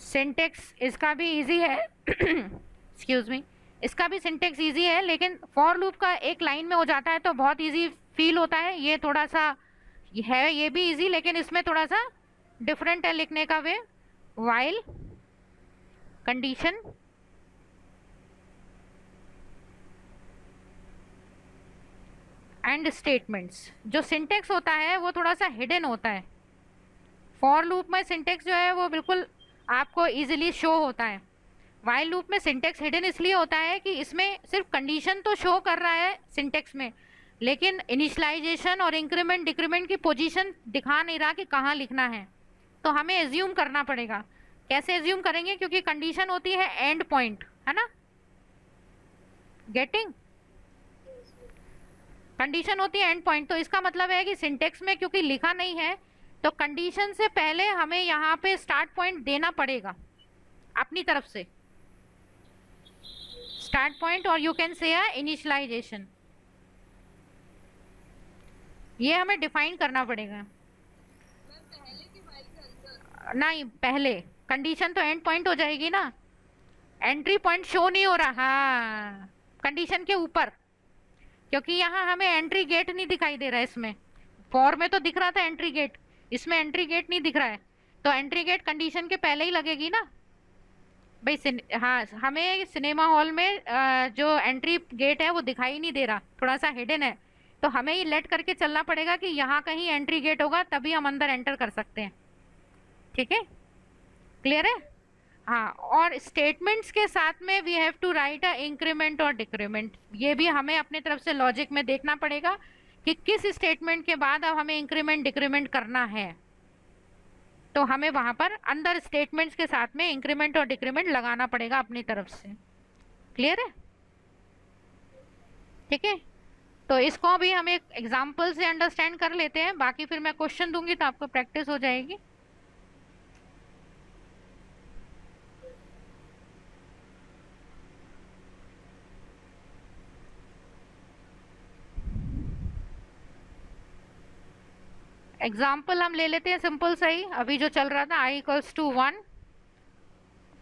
Syntax इसका भी इजी है एक्सक्यूज मी, इसका भी सिंटेक्स इजी है, लेकिन फॉर लूप का एक लाइन में हो जाता है तो बहुत इजी फील होता है। ये थोड़ा सा है, ये भी इजी, लेकिन इसमें थोड़ा सा डिफरेंट है लिखने का वे। व्हाइल कंडीशन एंड स्टेटमेंट्स, जो सिंटेक्स होता है वो थोड़ा सा हिडन होता है। फॉर लूप में सिंटेक्स जो है वो बिल्कुल आपको इजीली शो होता है। व्हाइल लूप में सिंटेक्स हिडन इसलिए होता है कि इसमें सिर्फ कंडीशन तो शो कर रहा है सिंटेक्स में, लेकिन इनिशियलाइजेशन और इंक्रीमेंट डिक्रीमेंट की पोजीशन दिखा नहीं रहा कि कहाँ लिखना है। तो हमें एज्यूम करना पड़ेगा। कैसे एज्यूम करेंगे? क्योंकि कंडीशन होती है एंड पॉइंट, है ना? गेटिंग? कंडीशन होती है एंड पॉइंट, तो इसका मतलब है कि सिंटेक्स में क्योंकि लिखा नहीं है तो कंडीशन से पहले हमें यहाँ पे स्टार्ट पॉइंट देना पड़ेगा अपनी तरफ से, स्टार्ट पॉइंट, और यू कैन से इनिशियलाइजेशन। ये हमें डिफाइन करना पड़ेगा। नहीं, पहले कंडीशन तो एंड पॉइंट हो जाएगी ना, एंट्री पॉइंट शो नहीं हो रहा। हाँ, कंडीशन के ऊपर, क्योंकि यहाँ हमें एंट्री गेट नहीं दिखाई दे रहा है। इसमें फॉर में तो दिख रहा था एंट्री गेट, इसमें एंट्री गेट नहीं दिख रहा है। तो एंट्री गेट कंडीशन के पहले ही लगेगी ना भाई। हाँ, हमें सिनेमा हॉल में जो एंट्री गेट है वो दिखाई नहीं दे रहा, थोड़ा सा हिडन है। तो हमें ही लेट करके चलना पड़ेगा कि यहाँ कहीं एंट्री गेट होगा तभी हम अंदर एंटर कर सकते हैं। ठीक है, क्लियर है? हाँ, और स्टेटमेंट्स के साथ में we have to write a increment और डिक्रीमेंट। ये भी हमें अपने तरफ से लॉजिक में देखना पड़ेगा कि किस स्टेटमेंट के बाद अब हमें इंक्रीमेंट डिक्रीमेंट करना है। तो हमें वहां पर अंदर स्टेटमेंट्स के साथ में इंक्रीमेंट और डिक्रीमेंट लगाना पड़ेगा अपनी तरफ से। क्लियर है? ठीक है, तो इसको भी हम एक एग्जाम्पल से अंडरस्टैंड कर लेते हैं, बाकी फिर मैं क्वेश्चन दूंगी तो आपको प्रैक्टिस हो जाएगी। एग्जाम्पल हम ले लेते हैं सिंपल सही, अभी जो चल रहा था, i equals to 1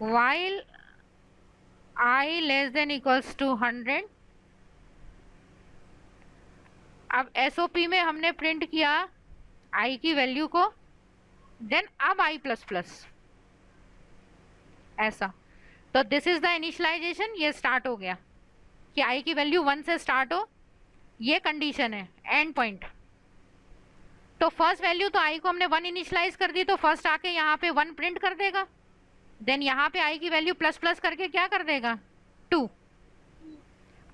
while i less than equals to 100। अब एसओपी में हमने प्रिंट किया i की वैल्यू को, देन अब i प्लस प्लस ऐसा। तो दिस इज द इनिशियलाइजेशन, ये स्टार्ट हो गया कि i की वैल्यू 1 से स्टार्ट हो, ये कंडीशन है एंड पॉइंट। तो फर्स्ट वैल्यू तो i को हमने 1 इनिशियलाइज कर दी, तो फर्स्ट आके यहाँ पे 1 प्रिंट कर देगा, देन यहाँ पे i की वैल्यू प्लस प्लस करके क्या कर देगा 2।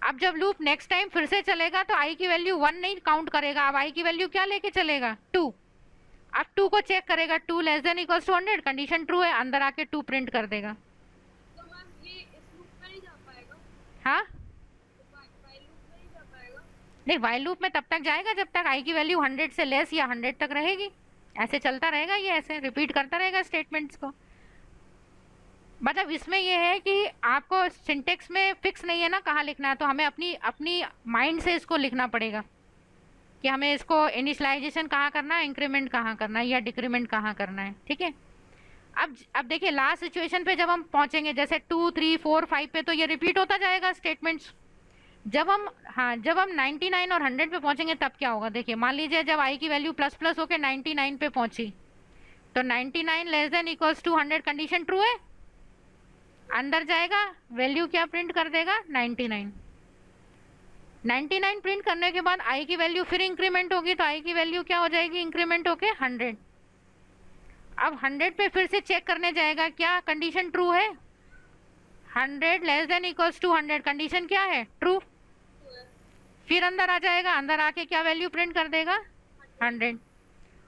अब जब लूप नेक्स्ट टाइम फिर से चलेगा तो आई की वैल्यू 1 नहीं काउंट करेगा, अब आई की वैल्यू क्या लेके चलेगा 2। अब 2 को चेक करेगा, 2 less than equals to 100, condition true है, अंदर आके 2 प्रिंट कर देगा। तो मैम ये इस लूप में नहीं जा पाएगा? हाँ वाइल लूप में नहीं जा पाएगा? नहीं, वाइल लूप में तब तक जाएगा जब तक आई की वैल्यू 100 से लेस या 100 तक रहेगी। ऐसे चलता रहेगा, ये ऐसे रिपीट करता रहेगा स्टेटमेंट्स को। मतलब इसमें ये है कि आपको सिंटेक्स में फिक्स नहीं है ना कहाँ लिखना है, तो हमें अपनी अपनी माइंड से इसको लिखना पड़ेगा कि हमें इसको इनिशियलाइजेशन कहाँ करना है, इंक्रीमेंट कहाँ करना है या डिक्रीमेंट कहाँ करना है। ठीक है, अब देखिए लास्ट सिचुएशन पे जब हम पहुंचेंगे जैसे 2, 3, 4, 5 पे, तो ये रिपीट होता जाएगा स्टेटमेंट्स। जब हम 99 और 100 पे पहुंचेंगे तब क्या होगा, देखिए मान लीजिए जब आई की वैल्यू प्लस प्लस होके 99 पे पहुंची, तो 99 less than equals to 100 condition true है, अंदर जाएगा, वैल्यू क्या प्रिंट कर देगा 99। 99 प्रिंट करने के बाद आई की वैल्यू फिर इंक्रीमेंट होगी, तो आई की वैल्यू क्या हो जाएगी इंक्रीमेंट होके 100। अब 100 पे फिर से चेक करने जाएगा, क्या कंडीशन ट्रू है, 100 less than equals to 100, condition क्या है ट्रू। फिर अंदर आ जाएगा, अंदर आके क्या वैल्यू प्रिंट कर देगा 100।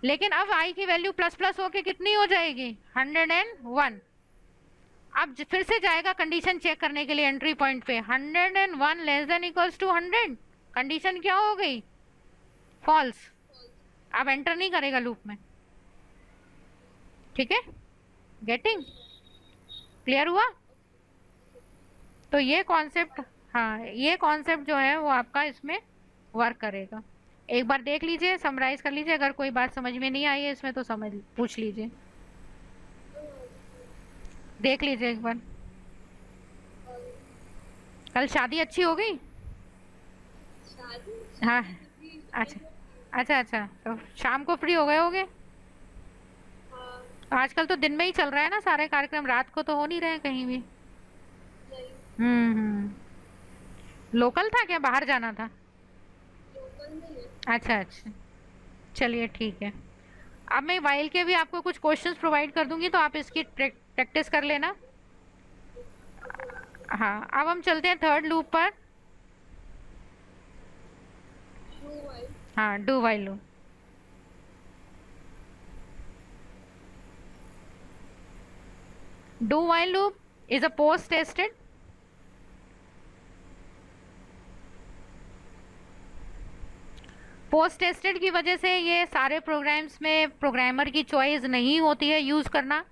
लेकिन अब आई की वैल्यू प्लस प्लस होके कितनी हो जाएगी 101। अब फिर से जाएगा कंडीशन चेक करने के लिए एंट्री पॉइंट पे, 101 less than equals to 100, condition क्या हो गई फॉल्स। अब एंटर नहीं करेगा लूप में। ठीक है, गेटिंग क्लियर हुआ। तो ये कॉन्सेप्ट, हाँ ये कॉन्सेप्ट जो है वो आपका इसमें वर्क करेगा। एक बार देख लीजिए, समराइज कर लीजिए, अगर कोई बात समझ में नहीं आई है इसमें तो समझ पूछ लीजिए, देख लीजिए एक बार। कल शादी अच्छी हो गई? हाँ अच्छा अच्छा अच्छा, तो शाम को फ्री हो गए होगे? आजकल तो दिन में ही चल रहा है ना सारे कार्यक्रम, रात को तो हो नहीं रहे कहीं भी। लोकल था क्या, बाहर जाना था? अच्छा अच्छा, चलिए ठीक है। अब मैं वाइल के भी आपको कुछ क्वेश्चंस प्रोवाइड कर दूंगी, तो आप इसकी प्रैक्टिस कर लेना। हाँ, अब हम चलते हैं थर्ड लूप पर। हाँ, do while loop. Do while loop is a post tested की वजह से ये सारे प्रोग्राम्स में प्रोग्रामर की चॉइस नहीं होती है यूज़ करना।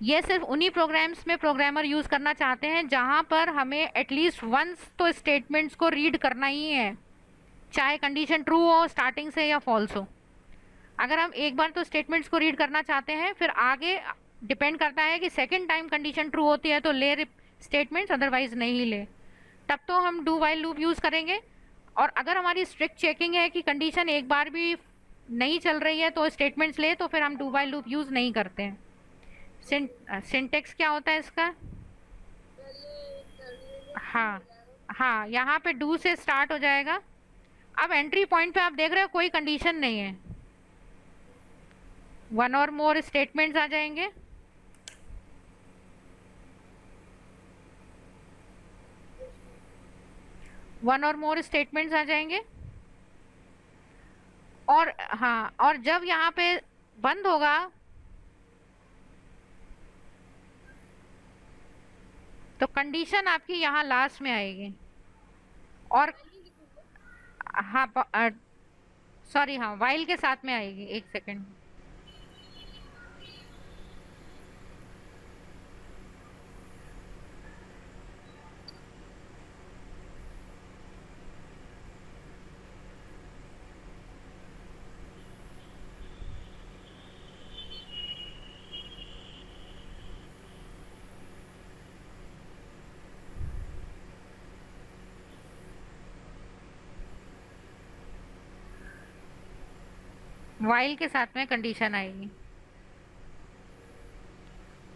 ये सिर्फ उन्हीं प्रोग्राम्स में प्रोग्रामर यूज़ करना चाहते हैं जहाँ पर हमें एटलीस्ट वंस तो स्टेटमेंट्स को रीड करना ही है, चाहे कंडीशन ट्रू हो स्टार्टिंग से या फॉल्स हो। अगर हम एक बार तो स्टेटमेंट्स को रीड करना चाहते हैं, फिर आगे डिपेंड करता है कि सेकेंड टाइम कंडीशन ट्रू होती है तो ले स्टेटमेंट्स, अदरवाइज नहीं ले, तब तो हम डू वाइल लूप यूज़ करेंगे। और अगर हमारी स्ट्रिक्ट चेकिंग है कि कंडीशन एक बार भी नहीं चल रही है तो स्टेटमेंट्स ले, तो फिर हम डू वाइल लूप यूज़ नहीं करते हैं। सिंटेक्स क्या होता है इसका? हाँ हाँ, यहाँ पे डू से स्टार्ट हो जाएगा। अब एंट्री पॉइंट पे आप देख रहे हो कोई कंडीशन नहीं है, वन और मोर स्टेटमेंट्स आ जाएंगे। वन और मोर स्टेटमेंट्स आ जाएंगे। और हाँ, और जब यहाँ पे बंद होगा तो कंडीशन आपकी यहाँ लास्ट में आएगी। और हाँ सॉरी, हाँ वाइल के साथ में आएगी, एक सेकेंड। वाइल के साथ में कंडीशन आएगी।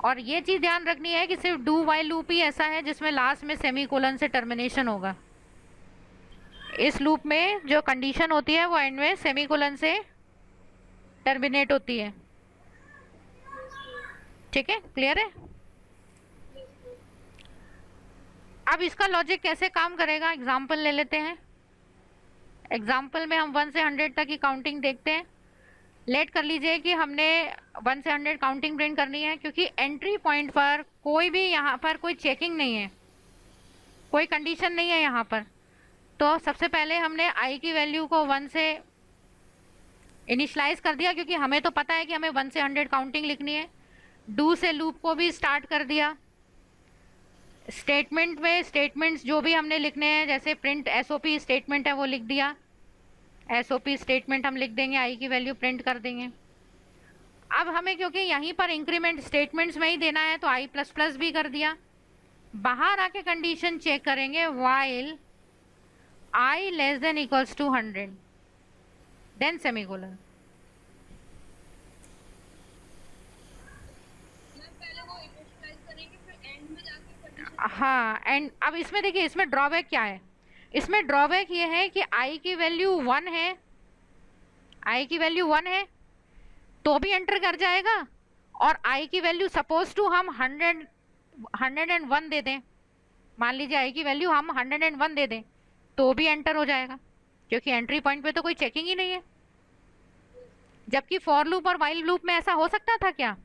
और ये चीज़ ध्यान रखनी है कि सिर्फ डू वाइल लूप ही ऐसा है जिसमें लास्ट में सेमीकोलन से टर्मिनेशन होगा। इस लूप में जो कंडीशन होती है वो एंड में सेमीकोलन से टर्मिनेट होती है। ठीक है, क्लियर है। अब इसका लॉजिक कैसे काम करेगा, एग्जाम्पल ले लेते हैं। एग्जाम्पल में हम 1 से 100 तक की काउंटिंग देखते हैं। लेट कर लीजिए कि हमने 1 से 100 काउंटिंग प्रिंट करनी है, क्योंकि एंट्री पॉइंट पर कोई भी यहाँ पर कोई चेकिंग नहीं है, कोई कंडीशन नहीं है यहाँ पर। तो सबसे पहले हमने आई की वैल्यू को 1 से इनिशलाइज कर दिया, क्योंकि हमें तो पता है कि हमें 1 से 100 काउंटिंग लिखनी है। डू से लूप को भी स्टार्ट कर दिया। स्टेटमेंट में स्टेटमेंट्स जो भी हमने लिखने हैं, जैसे प्रिंट एसओपी स्टेटमेंट है वो लिख दिया। एसओपी स्टेटमेंट हम लिख देंगे, आई की वैल्यू प्रिंट कर देंगे। अब हमें क्योंकि यहीं पर इंक्रीमेंट स्टेटमेंट्स में ही देना है, तो आई प्लस प्लस भी कर दिया। बाहर आके कंडीशन चेक करेंगे, while I less than equals to 100 then semicolon. पहले वो इनिशियलाइज करेंगे, फिर एंड में जाके कंडीशन। हाँ, एंड अब इसमें देखिए, इसमें ड्रॉबैक क्या है। इसमें ड्रॉबैक ये है कि आई की वैल्यू 1 है, आई की वैल्यू 1 है तो भी एंटर कर जाएगा, और आई की वैल्यू सपोज टू हम 101 दे दें, मान लीजिए आई की वैल्यू हम 101 दे दें तो भी एंटर हो जाएगा, क्योंकि एंट्री पॉइंट पे तो कोई चेकिंग ही नहीं है। जबकि फॉर लूप और वाइल लूप में ऐसा हो सकता था क्या?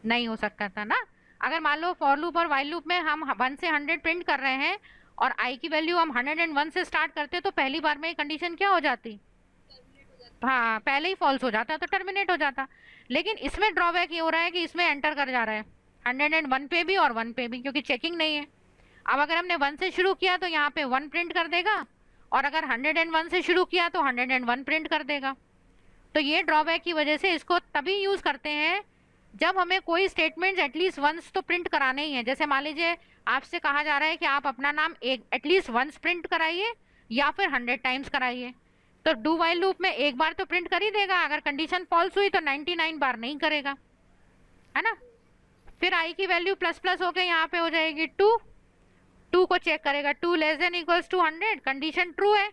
नहीं हो सकता था ना। अगर मान लो फॉर लूप और वाइल लूप में हम 1 से 100 प्रिंट कर रहे हैं और आई की वैल्यू हम 101 से स्टार्ट करते, तो पहली बार में कंडीशन क्या हो जाती? हाँ, पहले ही फॉल्स हो जाता, तो टर्मिनेट हो जाता। लेकिन इसमें ड्रॉबैक ये हो रहा है कि इसमें एंटर कर जा रहा है 101 पे भी और 1 पे भी, क्योंकि चेकिंग नहीं है। अब अगर हमने 1 से शुरू किया तो यहाँ पे 1 प्रिंट कर देगा, और अगर 101 से शुरू किया तो 101 प्रिंट कर देगा। तो ये ड्रॉबैक की वजह से इसको तभी यूज़ करते हैं जब हमें कोई स्टेटमेंट एटलीस्ट वंस तो प्रिंट कराने ही है। जैसे मान लीजिए आपसे कहा जा रहा है कि आप अपना नाम एक एटलीस्ट वंस प्रिंट कराइए या फिर 100 टाइम्स कराइए, तो डू वाइल लूप में एक बार तो प्रिंट कर ही देगा। अगर कंडीशन फॉल्स हुई तो 99 बार नहीं करेगा, है ना। फिर आई की वैल्यू प्लस प्लस होके यहाँ पे हो जाएगी 2 को चेक करेगा, 2 less than equals to 100, condition true है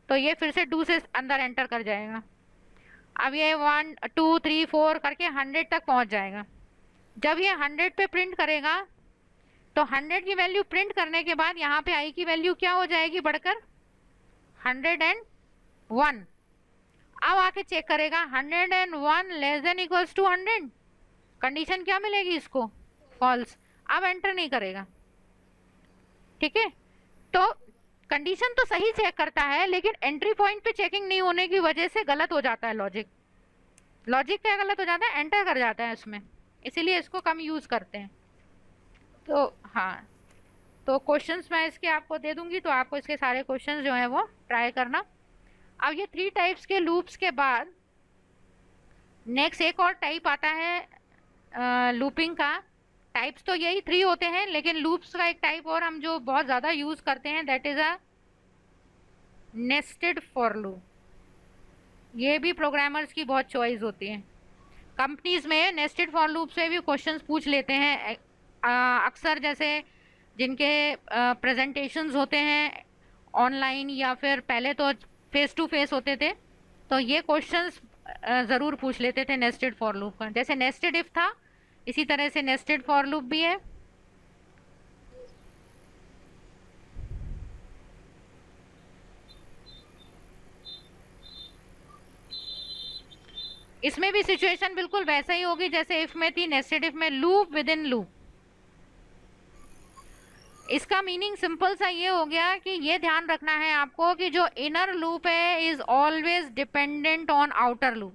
तो ये फिर से 2 से अंदर एंटर कर जाएगा। अब ये 1 2 3 4 करके 100 तक पहुंच जाएगा। जब ये 100 पे प्रिंट करेगा तो 100 की वैल्यू प्रिंट करने के बाद यहाँ पे आई की वैल्यू क्या हो जाएगी बढ़कर 101। अब आके चेक करेगा 101 less than equals to 100, condition क्या मिलेगी इसको? फॉल्स। अब एंटर नहीं करेगा, ठीक है। तो कंडीशन तो सही चेक करता है, लेकिन एंट्री पॉइंट पे चेकिंग नहीं होने की वजह से गलत हो जाता है लॉजिक। लॉजिक क्या गलत हो जाता है? एंटर कर जाता है इसमें, इसीलिए इसको कम यूज़ करते हैं। तो हाँ, तो क्वेश्चंस मैं इसके आपको दे दूंगी, तो आपको इसके सारे क्वेश्चंस जो हैं वो ट्राई करना। अब ये 3 टाइप्स के लूप्स के बाद नेक्स्ट एक और टाइप आता है लूपिंग का। टाइप्स तो यही 3 होते हैं, लेकिन लूप्स का एक टाइप और हम जो बहुत ज़्यादा यूज़ करते हैं, that is a nested for loop. ये भी प्रोग्रामर्स की बहुत चॉइस होती है। कंपनीज में नेस्टेड फॉर लूप से भी क्वेश्चंस पूछ लेते हैं अक्सर, जैसे जिनके प्रेजेंटेशंस होते हैं ऑनलाइन या फिर पहले तो फेस टू फेस होते थे, तो ये क्वेश्चंस ज़रूर पूछ लेते थे नेस्टेड फॉर लूप का। जैसे नेस्टेड इफ था, इसी तरह से नेस्टेड फॉर लूप भी है। इसमें भी सिचुएशन बिल्कुल वैसा ही होगी जैसे इफ में थी, नेस्टेड इफ में लूप विद इन लूप। इसका मीनिंग सिंपल सा ये हो गया कि ये ध्यान रखना है आपको कि जो इनर लूप है is always dependent on outer loop.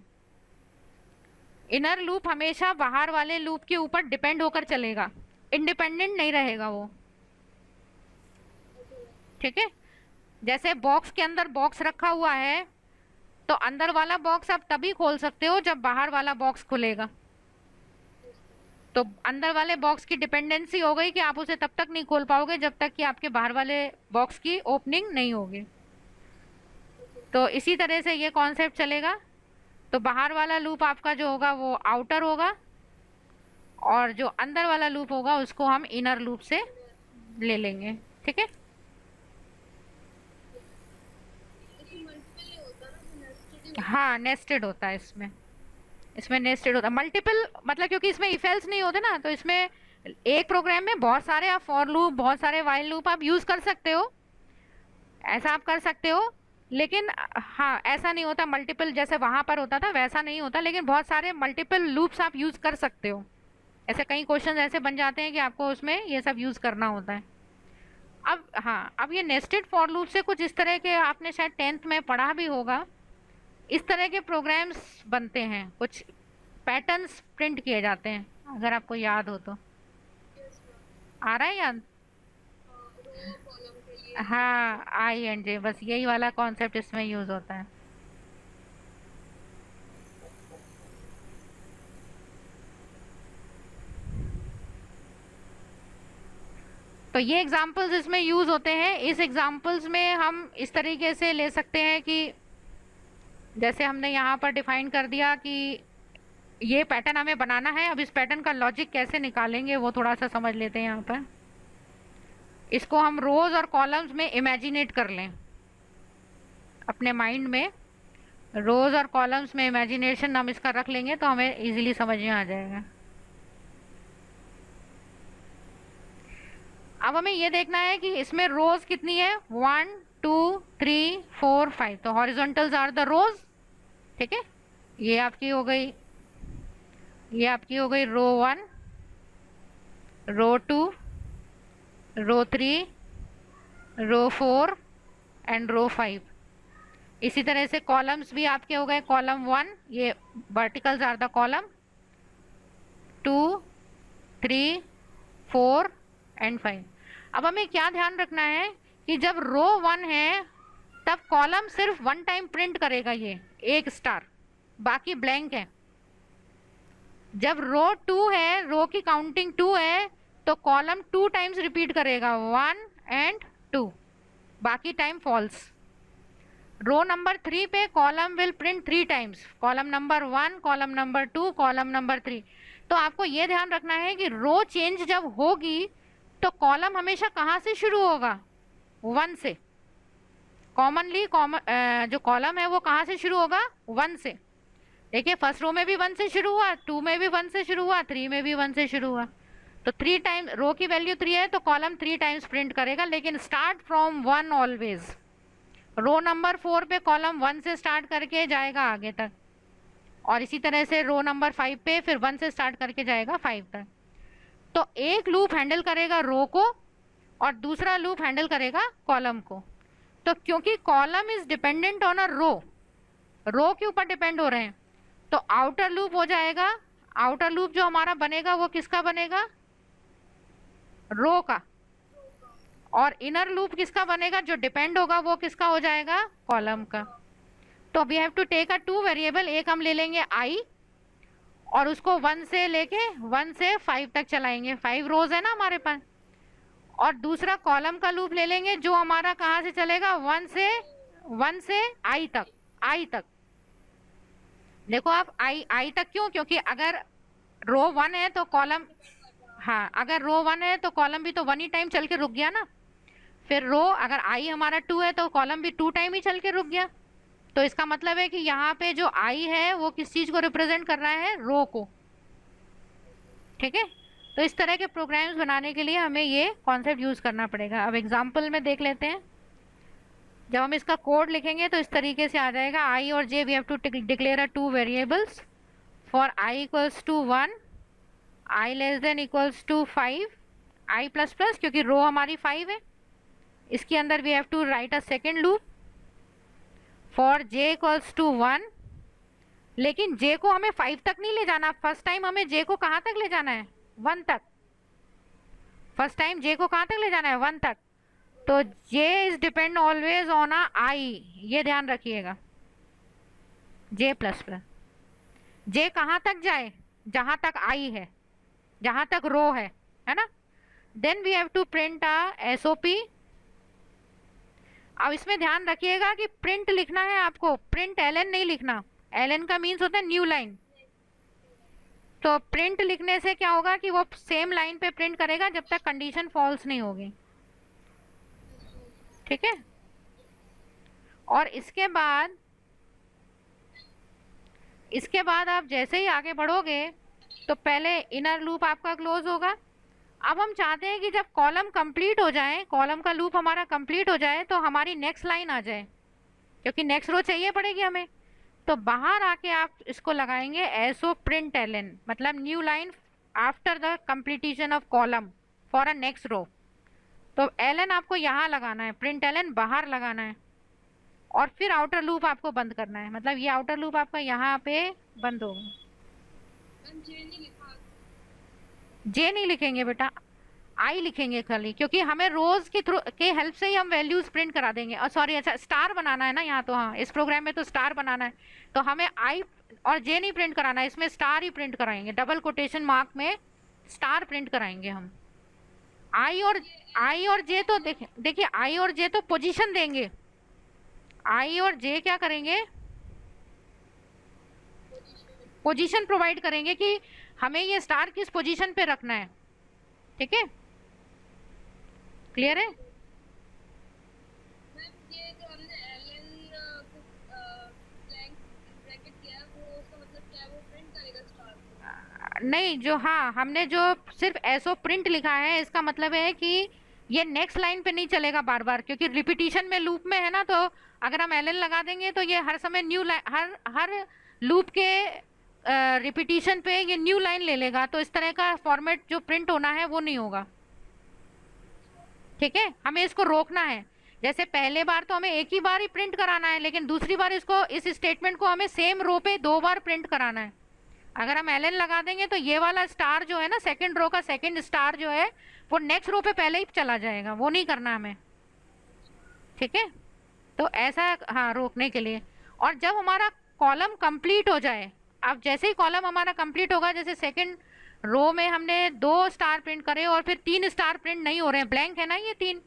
Inner loop हमेशा बाहर वाले लूप के ऊपर डिपेंड होकर चलेगा, इंडिपेंडेंट नहीं रहेगा वो, ठीक है। जैसे बॉक्स के अंदर बॉक्स रखा हुआ है, तो अंदर वाला बॉक्स आप तभी खोल सकते हो जब बाहर वाला बॉक्स खुलेगा। तो अंदर वाले बॉक्स की डिपेंडेंसी हो गई कि आप उसे तब तक नहीं खोल पाओगे जब तक कि आपके बाहर वाले बॉक्स की ओपनिंग नहीं होगी। तो इसी तरह से ये कॉन्सेप्ट चलेगा। तो बाहर वाला लूप आपका जो होगा वो आउटर होगा, और जो अंदर वाला लूप होगा उसको हम इनर लूप से ले लेंगे, ठीक है। हाँ, नेस्टेड होता है इसमें नेस्टेड होता है। मल्टीपल मतलब क्योंकि इसमें इफ एल्स नहीं होते ना, तो इसमें एक प्रोग्राम में बहुत सारे आप फॉर लूप, बहुत सारे वाइल लूप आप यूज कर सकते हो, ऐसा आप कर सकते हो। लेकिन हाँ, ऐसा नहीं होता मल्टीपल, जैसे वहां पर होता था वैसा नहीं होता, लेकिन बहुत सारे मल्टीपल लूप्स आप यूज कर सकते हो। ऐसे कई क्वेश्चन ऐसे बन जाते हैं कि आपको उसमें ये सब यूज करना होता है। अब हाँ, अब ये नेस्टेड फॉर लूप से कुछ इस तरह के आपने शायद 10th में पढ़ा भी होगा, इस तरह के प्रोग्राम्स बनते हैं, कुछ पैटर्न्स प्रिंट किए जाते हैं, अगर आपको याद हो तो। Yes ma'am. आ रहा है याद? रो कॉलम के लिए हाँ, आई एंड जे, बस यही वाला कॉन्सेप्ट इसमें यूज होता है। तो ये एग्जांपल्स इसमें यूज होते हैं। इस एग्जांपल्स में हम इस तरीके से ले सकते हैं कि जैसे हमने यहाँ पर डिफाइन कर दिया कि ये पैटर्न हमें बनाना है, अब इस पैटर्न का लॉजिक कैसे निकालेंगे वो थोड़ा सा समझ लेते हैं। यहाँ पर इसको हम रोज और कॉलम्स में इमेजिनेट कर लें अपने माइंड में, रोज और कॉलम्स में इमेजिनेशन हम इसका रख लेंगे तो हमें इजीली समझ में आ जाएगा। अब हमें ये देखना है कि इसमें रोज कितनी है, 1 2 3 4 5, तो हॉरिजॉन्टल्स आर द रोज। ठीक है, ये आपकी हो गई, ये आपकी हो गई रो 1, रो 2, रो 3, रो 4 एंड रो 5। इसी तरह से कॉलम्स भी आपके हो गए, कॉलम 1, ये verticals are the column, 2 3 4 and 5। अब हमें क्या ध्यान रखना है कि जब रो 1 है तब कॉलम सिर्फ 1 टाइम प्रिंट करेगा, ये एक स्टार, बाकी ब्लैंक है। जब रो 2 है, रो की काउंटिंग 2 है, तो कॉलम 2 टाइम्स रिपीट करेगा, 1 एंड 2, बाकी टाइम फॉल्स। रो नंबर 3 पे column will print 3 times, column number 1, column number 2, column number 3। तो आपको ये ध्यान रखना है कि रो चेंज जब होगी तो कॉलम हमेशा कहाँ से शुरू होगा, 1 से। कॉमनली जो कॉलम है वो कहाँ से शुरू होगा, 1 से। देखिए फर्स्ट रो में भी 1 से शुरू हुआ, 2 में भी 1 से शुरू हुआ, 3 में भी 1 से शुरू हुआ। तो 3 टाइम, रो की वैल्यू 3 है तो कॉलम 3 टाइम्स प्रिंट करेगा, लेकिन start from 1 always. Row number 4 पे कॉलम 1 से स्टार्ट करके जाएगा आगे तक, और इसी तरह से रो नंबर 5 पे फिर 1 से स्टार्ट करके जाएगा 5 तक। तो एक लूप हैंडल करेगा रो को और दूसरा लूप हैंडल करेगा कॉलम को। तो क्योंकि column is dependent on a row, row के ऊपर डिपेंड हो रहे हैं, तो आउटर लूप हो जाएगा, आउटर लूप जो हमारा बनेगा वो किसका बनेगा, रो का। और इनर लूप किसका बनेगा, जो डिपेंड होगा वो किसका हो जाएगा, कॉलम का। तो we have to take a 2 variable, एक हम ले लेंगे आई और उसको 1 से लेके 1 से 5 तक चलाएंगे, 5 रोज है ना हमारे पास। और दूसरा कॉलम का लूप ले लेंगे जो हमारा कहाँ से चलेगा, 1 से आई तक, आई तक। देखो आप आई तक क्यों, क्योंकि अगर रो 1 है तो कॉलम, हाँ अगर रो 1 है तो कॉलम भी तो 1 ही टाइम चल के रुक गया ना। फिर रो, अगर आई हमारा 2 है तो कॉलम भी 2 टाइम ही चल के रुक गया। तो इसका मतलब है कि यहाँ पे जो आई है वो किस चीज को रिप्रेजेंट कर रहा है, रो को। ठीक है, तो इस तरह के प्रोग्राम्स बनाने के लिए हमें ये कॉन्सेप्ट यूज करना पड़ेगा। अब एग्जाम्पल में देख लेते हैं। जब हम इसका कोड लिखेंगे तो इस तरीके से आ जाएगा, आई और J we have to declare a 2 variables for I equals to 1, I less than equals to 5, I plus plus, क्योंकि रो हमारी 5 है। इसके अंदर we have to write a second loop for J equals to 1, लेकिन जे को हमें 5 तक नहीं ले जाना। फर्स्ट टाइम हमें जे को कहाँ तक ले जाना है, 1 तक। फर्स्ट टाइम जे को कहाँ तक ले जाना है, 1 तक। तो J is depend always on a I, ये ध्यान रखिएगा, जे प्लस प्लस। जे कहाँ तक जाए, जहां तक आई है, जहां तक रो है ना। Then we have to print a SOP. अब इसमें ध्यान रखिएगा कि प्रिंट लिखना है आपको, प्रिंट एलएन नहीं लिखना। एलएन का मीन्स होता है न्यू लाइन। तो प्रिंट लिखने से क्या होगा कि वो सेम लाइन पे प्रिंट करेगा जब तक कंडीशन फॉल्स नहीं होगी। ठीक है, और इसके बाद आप जैसे ही आगे बढ़ोगे तो पहले इनर लूप आपका क्लोज होगा, अब हम चाहते हैं कि जब कॉलम कंप्लीट हो जाए, कॉलम का लूप हमारा कंप्लीट हो जाए, तो हमारी नेक्स्ट लाइन आ जाए, क्योंकि नेक्स्ट रो चाहिए पड़ेगी हमें। तो बाहर आके आप इसको लगाएंगे एसओ प्रिंट एलन, मतलब new line after the completion of column for a next row. तो एलन आपको यहाँ लगाना है, प्रिंट एलन बाहर लगाना है, और फिर आउटर लूप आपको बंद करना है, मतलब ये आउटर लूप आपका यहाँ पे बंद होगा। मैम जे नहीं लिखा। जे नहीं लिखेंगे बेटा, आई लिखेंगे खाली, क्योंकि हमें रोज के थ्रू के हेल्प से ही हम वैल्यूज प्रिंट करा देंगे। और सॉरी, अच्छा स्टार बनाना है ना यहाँ, तो हाँ इस प्रोग्राम में तो स्टार बनाना है, तो हमें आई और जे नहीं प्रिंट कराना है, इसमें स्टार ही प्रिंट कराएंगे, डबल कोटेशन मार्क में स्टार प्रिंट कराएंगे हम। आई और जे तो देखिए आई और जे तो पोजीशन देंगे, आई और जे क्या करेंगे, पोजीशन प्रोवाइड करेंगे कि हमें ये स्टार किस पोजीशन पे रखना है। ठीक है, क्लियर है? मैम ये जो हमने एलन ब्लैंक ब्रैकेट किया है, वो उसका मतलब क्या है, वो प्रिंट करेगा स्टार को? नहीं, जो हाँ हमने जो सिर्फ एसओ प्रिंट लिखा है, इसका मतलब है कि ये नेक्स्ट लाइन पे नहीं चलेगा बार बार, क्योंकि रिपीटिशन में लूप में है ना, तो अगर हम एलन लगा देंगे तो ये हर समय न्यू लाइन, हर लूप के रिपीटिशन पे ये न्यू लाइन ले लेगा, तो इस तरह का फॉर्मेट जो प्रिंट होना है वो नहीं होगा। ठीक है, हमें इसको रोकना है। जैसे पहले बार तो हमें एक ही बार ही प्रिंट कराना है, लेकिन दूसरी बार इसको, इस स्टेटमेंट को हमें सेम रो पे 2 बार प्रिंट कराना है। अगर हम एलन लगा देंगे तो ये वाला स्टार जो है ना, सेकंड रो का सेकंड स्टार जो है, वो नेक्स्ट रो पे पहले ही चला जाएगा, वो नहीं करना हमें। ठीक है, तो ऐसा हाँ रोकने के लिए। और जब हमारा कॉलम कंप्लीट हो जाए, अब जैसे ही कॉलम हमारा कंप्लीट होगा, जैसे सेकंड रो में हमने 2 स्टार प्रिंट करे और फिर 3 स्टार प्रिंट नहीं हो रहे हैं, ब्लैंक है ना ये 3,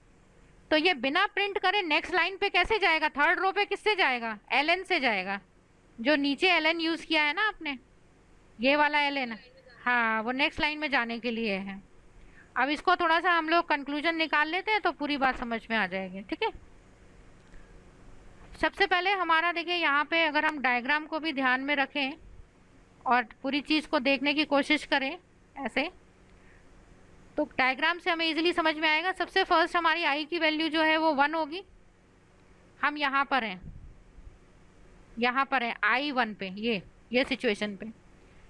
तो ये बिना प्रिंट करे नेक्स्ट लाइन पे कैसे जाएगा, थर्ड रो पे किससे जाएगा, एलन से जाएगा, जो नीचे एलन यूज किया है ना आपने, ये वाला एलन, हाँ वो नेक्स्ट लाइन में जाने के लिए है। अब इसको थोड़ा सा हम लोग कंक्लूजन निकाल लेते हैं, तो पूरी बात समझ में आ जाएगी। ठीक है, सबसे पहले हमारा देखिए यहाँ पे, अगर हम डायग्राम को भी ध्यान में रखें और पूरी चीज़ को देखने की कोशिश करें ऐसे, तो डायग्राम से हमें इजीली समझ में आएगा। सबसे फर्स्ट हमारी आई की वैल्यू जो है वो 1 होगी। हम यहाँ पर हैं, यहाँ पर है आई 1 पे, ये सिचुएशन पे।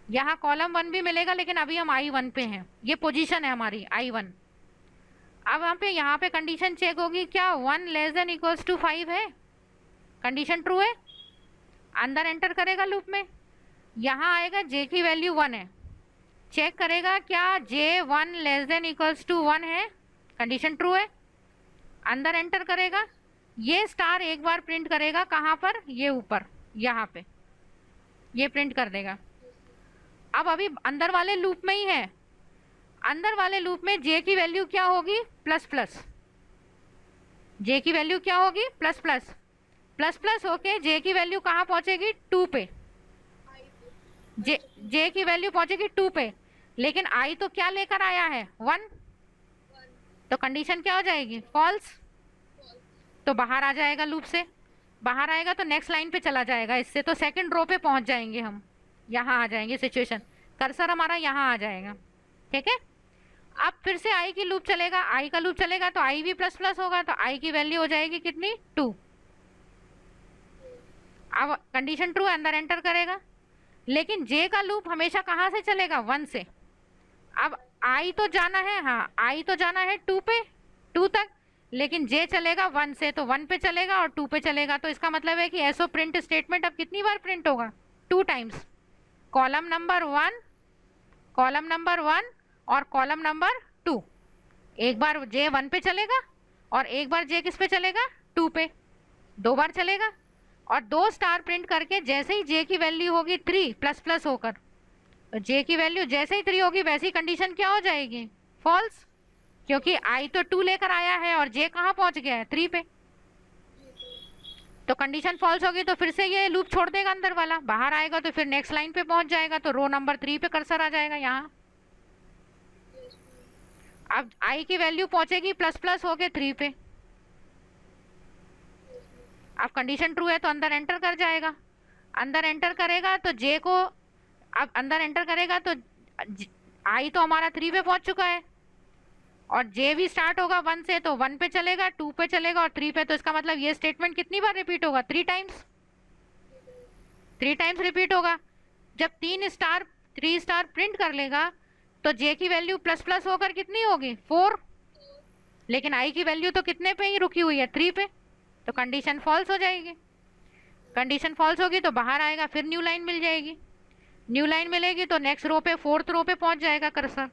यहाँ कॉलम 1 भी मिलेगा, लेकिन अभी हम आई 1 पे हैं, ये पोजीशन है हमारी आई 1। अब यहाँ पे कंडीशन चेक होगी, क्या 1 लेस देन इक्वल्स टू 5 है, कंडीशन ट्रू है, अंदर एंटर करेगा लूप में, यहाँ आएगा जे की वैल्यू 1 है, चेक करेगा क्या जे 1 लेस देन इक्वल्स टू 1 है, कंडीशन ट्रू है, अंदर एंटर करेगा, ये स्टार एक बार प्रिंट करेगा, कहाँ पर, ये ऊपर यहाँ पे ये प्रिंट कर देगा। अब अभी अंदर वाले लूप में ही है, अंदर वाले लूप में जे की वैल्यू क्या होगी, प्लस प्लस, जे की वैल्यू क्या होगी, प्लस प्लस, प्लस प्लस होके जे की वैल्यू कहाँ पहुंचेगी, 2 पे, जे की वैल्यू पहुंचेगी 2 पे, लेकिन आई तो क्या लेकर आया है, 1, तो कंडीशन क्या हो जाएगी, फॉल्स, तो बाहर आ जाएगा लूप से, बाहर आएगा तो नेक्स्ट लाइन पे चला जाएगा, इससे तो सेकंड रो पे पहुंच जाएंगे हम, यहाँ आ जाएंगे सिचुएशन, कर्सर हमारा यहाँ आ जाएगा। ठीक है, अब फिर से आई की लूप चलेगा, आई का लूप चलेगा तो आई भी प्लस प्लस होगा, तो आई की वैल्यू हो जाएगी कितनी, 2। अब कंडीशन ट्रू, अंदर एंटर करेगा, लेकिन जे का लूप हमेशा कहाँ से चलेगा, 1 से। अब आई तो जाना है, हाँ आई तो जाना है 2 पे, 2 तक, लेकिन जे चलेगा 1 से, तो 1 पे चलेगा और 2 पे चलेगा, तो इसका मतलब है कि एसओ प्रिंट स्टेटमेंट अब कितनी बार प्रिंट होगा, 2 times, column number 1, column number 1 और कॉलम नंबर 2। एक बार जे 1 पे चलेगा और एक बार जे किस पे चलेगा, 2 पे, 2 बार चलेगा, और 2 स्टार प्रिंट करके जैसे ही जे की वैल्यू होगी 3 प्लस प्लस होकर, तो जे की वैल्यू जैसे ही 3 होगी वैसी कंडीशन क्या हो जाएगी, फॉल्स, क्योंकि आई तो 2 लेकर आया है और जे कहाँ पहुंच गया है, 3 पे, तो कंडीशन फॉल्स होगी, तो फिर से ये लूप छोड़ देगा अंदर वाला, बाहर आएगा तो फिर नेक्स्ट लाइन पे पहुंच जाएगा, तो रो नंबर 3 पे कर्सर आ जाएगा यहाँ। अब आई की वैल्यू पहुंचेगी प्लस प्लस होके 3 पे, अब कंडीशन ट्रू है तो अंदर एंटर कर जाएगा, अंदर एंटर करेगा तो जे को, अब अंदर एंटर करेगा तो आई तो हमारा 3 पे पहुंच चुका है, और जे भी स्टार्ट होगा 1 से तो 1 पे चलेगा, 2 पे चलेगा और 3 पे। तो इसका मतलब ये स्टेटमेंट कितनी बार रिपीट होगा? 3 टाइम्स। 3 टाइम्स रिपीट होगा। जब 3 स्टार प्रिंट कर लेगा तो जे की वैल्यू प्लस प्लस होकर कितनी होगी? 4। लेकिन आई की वैल्यू तो कितने पे ही रुकी हुई है? 3 पे। तो कंडीशन फॉल्स हो जाएगी। कंडीशन फॉल्स होगी तो बाहर आएगा, फिर न्यू लाइन मिल जाएगी। न्यू लाइन मिलेगी तो नेक्स्ट रो पे, 4th रो पे पहुंच जाएगा कर्सर।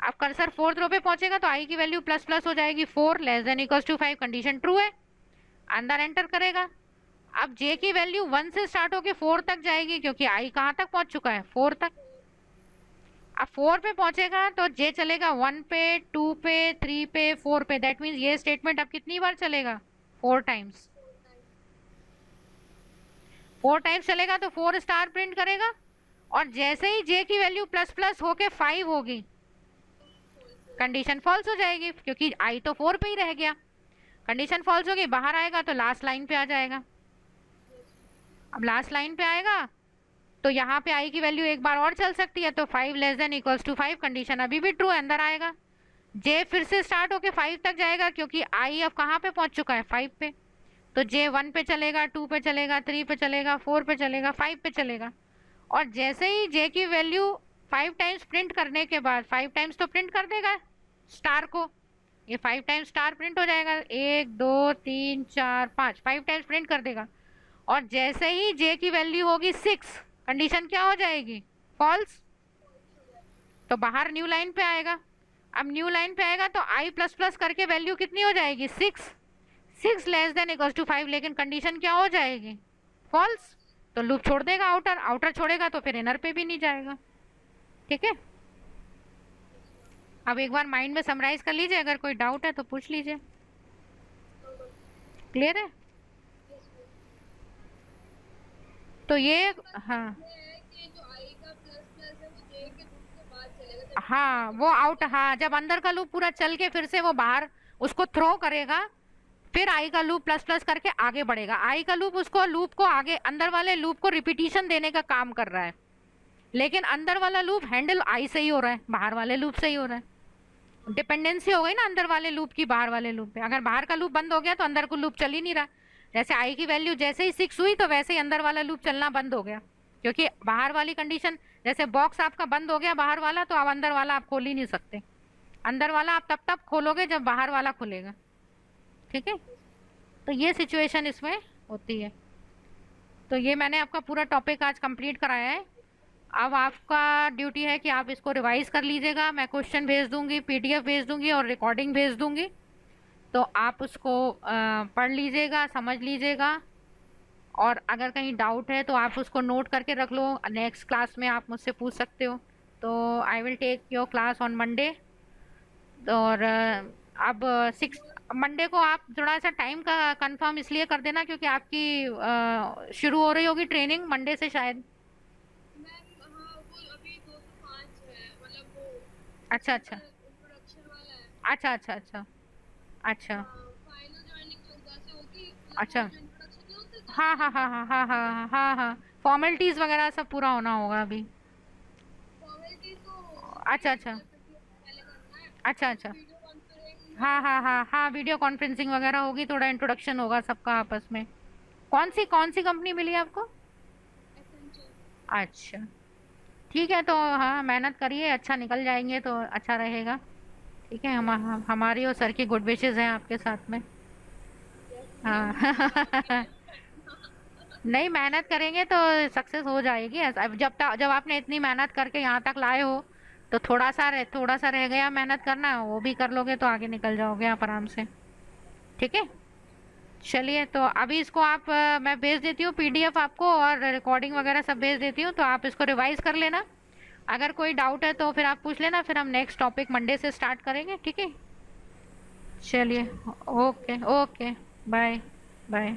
अब कर्सर 4th रो पे पहुंचेगा तो आई की वैल्यू प्लस प्लस हो जाएगी, 4 less than equals to 5। Condition true है, अंदर एंटर करेगा। अब जे की वैल्यू 1 से स्टार्ट होके 4 तक जाएगी, क्योंकि आई कहाँ तक पहुंच चुका है? 4 तक। अब 4 पे पहुंचेगा तो जे चलेगा 1 पे, 2 पे, 3 पे, 4 पे। दैट मीन्स ये स्टेटमेंट अब कितनी बार चलेगा? 4 टाइम्स। 4 टाइम्स चलेगा तो 4 स्टार प्रिंट करेगा। और जैसे ही जे की वैल्यू प्लस प्लस होके 5 होगी, कंडीशन फॉल्स हो जाएगी, क्योंकि आई तो 4 पे ही रह गया। कंडीशन फॉल्स होगी, बाहर आएगा तो लास्ट लाइन पे आ जाएगा। अब लास्ट लाइन पे आएगा तो यहाँ पे आई की वैल्यू एक बार और चल सकती है, तो 5 less than equals to 5। Condition अभी भी ट्रू है, अंदर आएगा। जे फिर से स्टार्ट होके 5 तक जाएगा, क्योंकि आई अब कहाँ पे पहुँच चुका है? 5 पे। तो जे 1 पे चलेगा, 2 पे चलेगा, 3 पे चलेगा, 4 पे चलेगा, 5 पे चलेगा। और जैसे ही जे की वैल्यू 5 टाइम्स प्रिंट करने के बाद, 5 टाइम्स तो प्रिंट कर देगा स्टार को, ये 5 टाइम्स स्टार प्रिंट हो जाएगा। 1 2 3 4 5, 5 टाइम्स प्रिंट कर देगा। और जैसे ही जे की वैल्यू होगी 6, कंडीशन क्या हो जाएगी? फॉल्स। तो बाहर न्यू लाइन पे आएगा। अब न्यू लाइन पे आएगा तो आई प्लस प्लस करके वैल्यू कितनी हो जाएगी? 6। 6 लेस देन इक्वल्स टू 5। लेकिन कंडीशन क्या हो जाएगी? फॉल्स। तो लूप छोड़ देगा आउटर। आउटर छोड़ेगा तो फिर इनर पे भी नहीं जाएगा। ठीक है, अब एक बार माइंड में समराइज कर लीजिए, अगर कोई डाउट है तो पूछ लीजिए। क्लियर है? तो ये हाँ हाँ, वो आउट, हाँ, जब अंदर का लूप पूरा चल के फिर से वो बाहर उसको थ्रो करेगा, फिर आई का लूप प्लस प्लस करके आगे बढ़ेगा। आई का लूप उसको लूप को आगे, अंदर वाले लूप को रिपीटिशन देने का काम कर रहा है, लेकिन अंदर वाला लूप हैंडल आई से ही हो रहा है, बाहर वाले लूप से ही हो रहा है। डिपेंडेंसी हो गई ना अंदर वाले लूप की बाहर वाले लूप पे। अगर बाहर का लूप बंद हो गया तो अंदर को लूप चल ही नहीं रहा। जैसे आई की वैल्यू जैसे ही 6 हुई तो वैसे ही अंदर वाला लूप चलना बंद हो गया, क्योंकि बाहर वाली कंडीशन, जैसे बॉक्स आपका बंद हो गया बाहर वाला, तो आप अंदर वाला आप खोल ही नहीं सकते। अंदर वाला आप तब तब खोलोगे जब बाहर वाला खुलेगा। ठीक है, तो ये सिचुएशन इसमें होती है। तो ये मैंने आपका पूरा टॉपिक आज कंप्लीट कराया है। अब आपका ड्यूटी है कि आप इसको रिवाइज कर लीजिएगा। मैं क्वेश्चन भेज दूंगी, पीडीएफ भेज दूंगी और रिकॉर्डिंग भेज दूंगी, तो आप उसको पढ़ लीजिएगा, समझ लीजिएगा। और अगर कहीं डाउट है तो आप उसको नोट करके रख लो, नेक्स्ट क्लास में आप मुझसे पूछ सकते हो। तो I will take your class on Monday. और अब 6 मंडे को आप थोड़ा सा टाइम का कंफर्म इसलिए कर देना क्योंकि आपकी शुरू हो रही होगी ट्रेनिंग मंडे से शायद। अच्छा अच्छा अच्छा अच्छा अच्छा अच्छा अच्छा। हाँ हाँ हाँ हाँ हाँ हाँ हाँ हाँ, फॉर्मेलिटीज वगैरह सब पूरा होना होगा अभी। अच्छा अच्छा अच्छा अच्छा। हाँ हाँ हाँ हाँ, वीडियो कॉन्फ्रेंसिंग वगैरह होगी, थोड़ा इंट्रोडक्शन होगा सबका आपस में। कौन सी कंपनी मिली आपको? अच्छा, ठीक है, तो हाँ मेहनत करिए, अच्छा निकल जाएंगे तो अच्छा रहेगा। ठीक है, हमारी और सर की गुड विशेस हैं आपके साथ में। हाँ नहीं, मेहनत करेंगे तो सक्सेस हो जाएगी। अब जब आपने इतनी मेहनत करके यहाँ तक लाए हो तो थोड़ा सा रह गया मेहनत करना, वो भी कर लोगे तो आगे निकल जाओगे आप आराम से। ठीक है, चलिए, तो अभी इसको आप मैं भेज देती हूँ पीडीएफ आपको, और रिकॉर्डिंग वगैरह सब भेज देती हूँ, तो आप इसको रिवाइज कर लेना। अगर कोई डाउट है तो फिर आप पूछ लेना, फिर हम नेक्स्ट टॉपिक मंडे से स्टार्ट करेंगे। ठीक है, चलिए, ओके ओके, बाय बाय।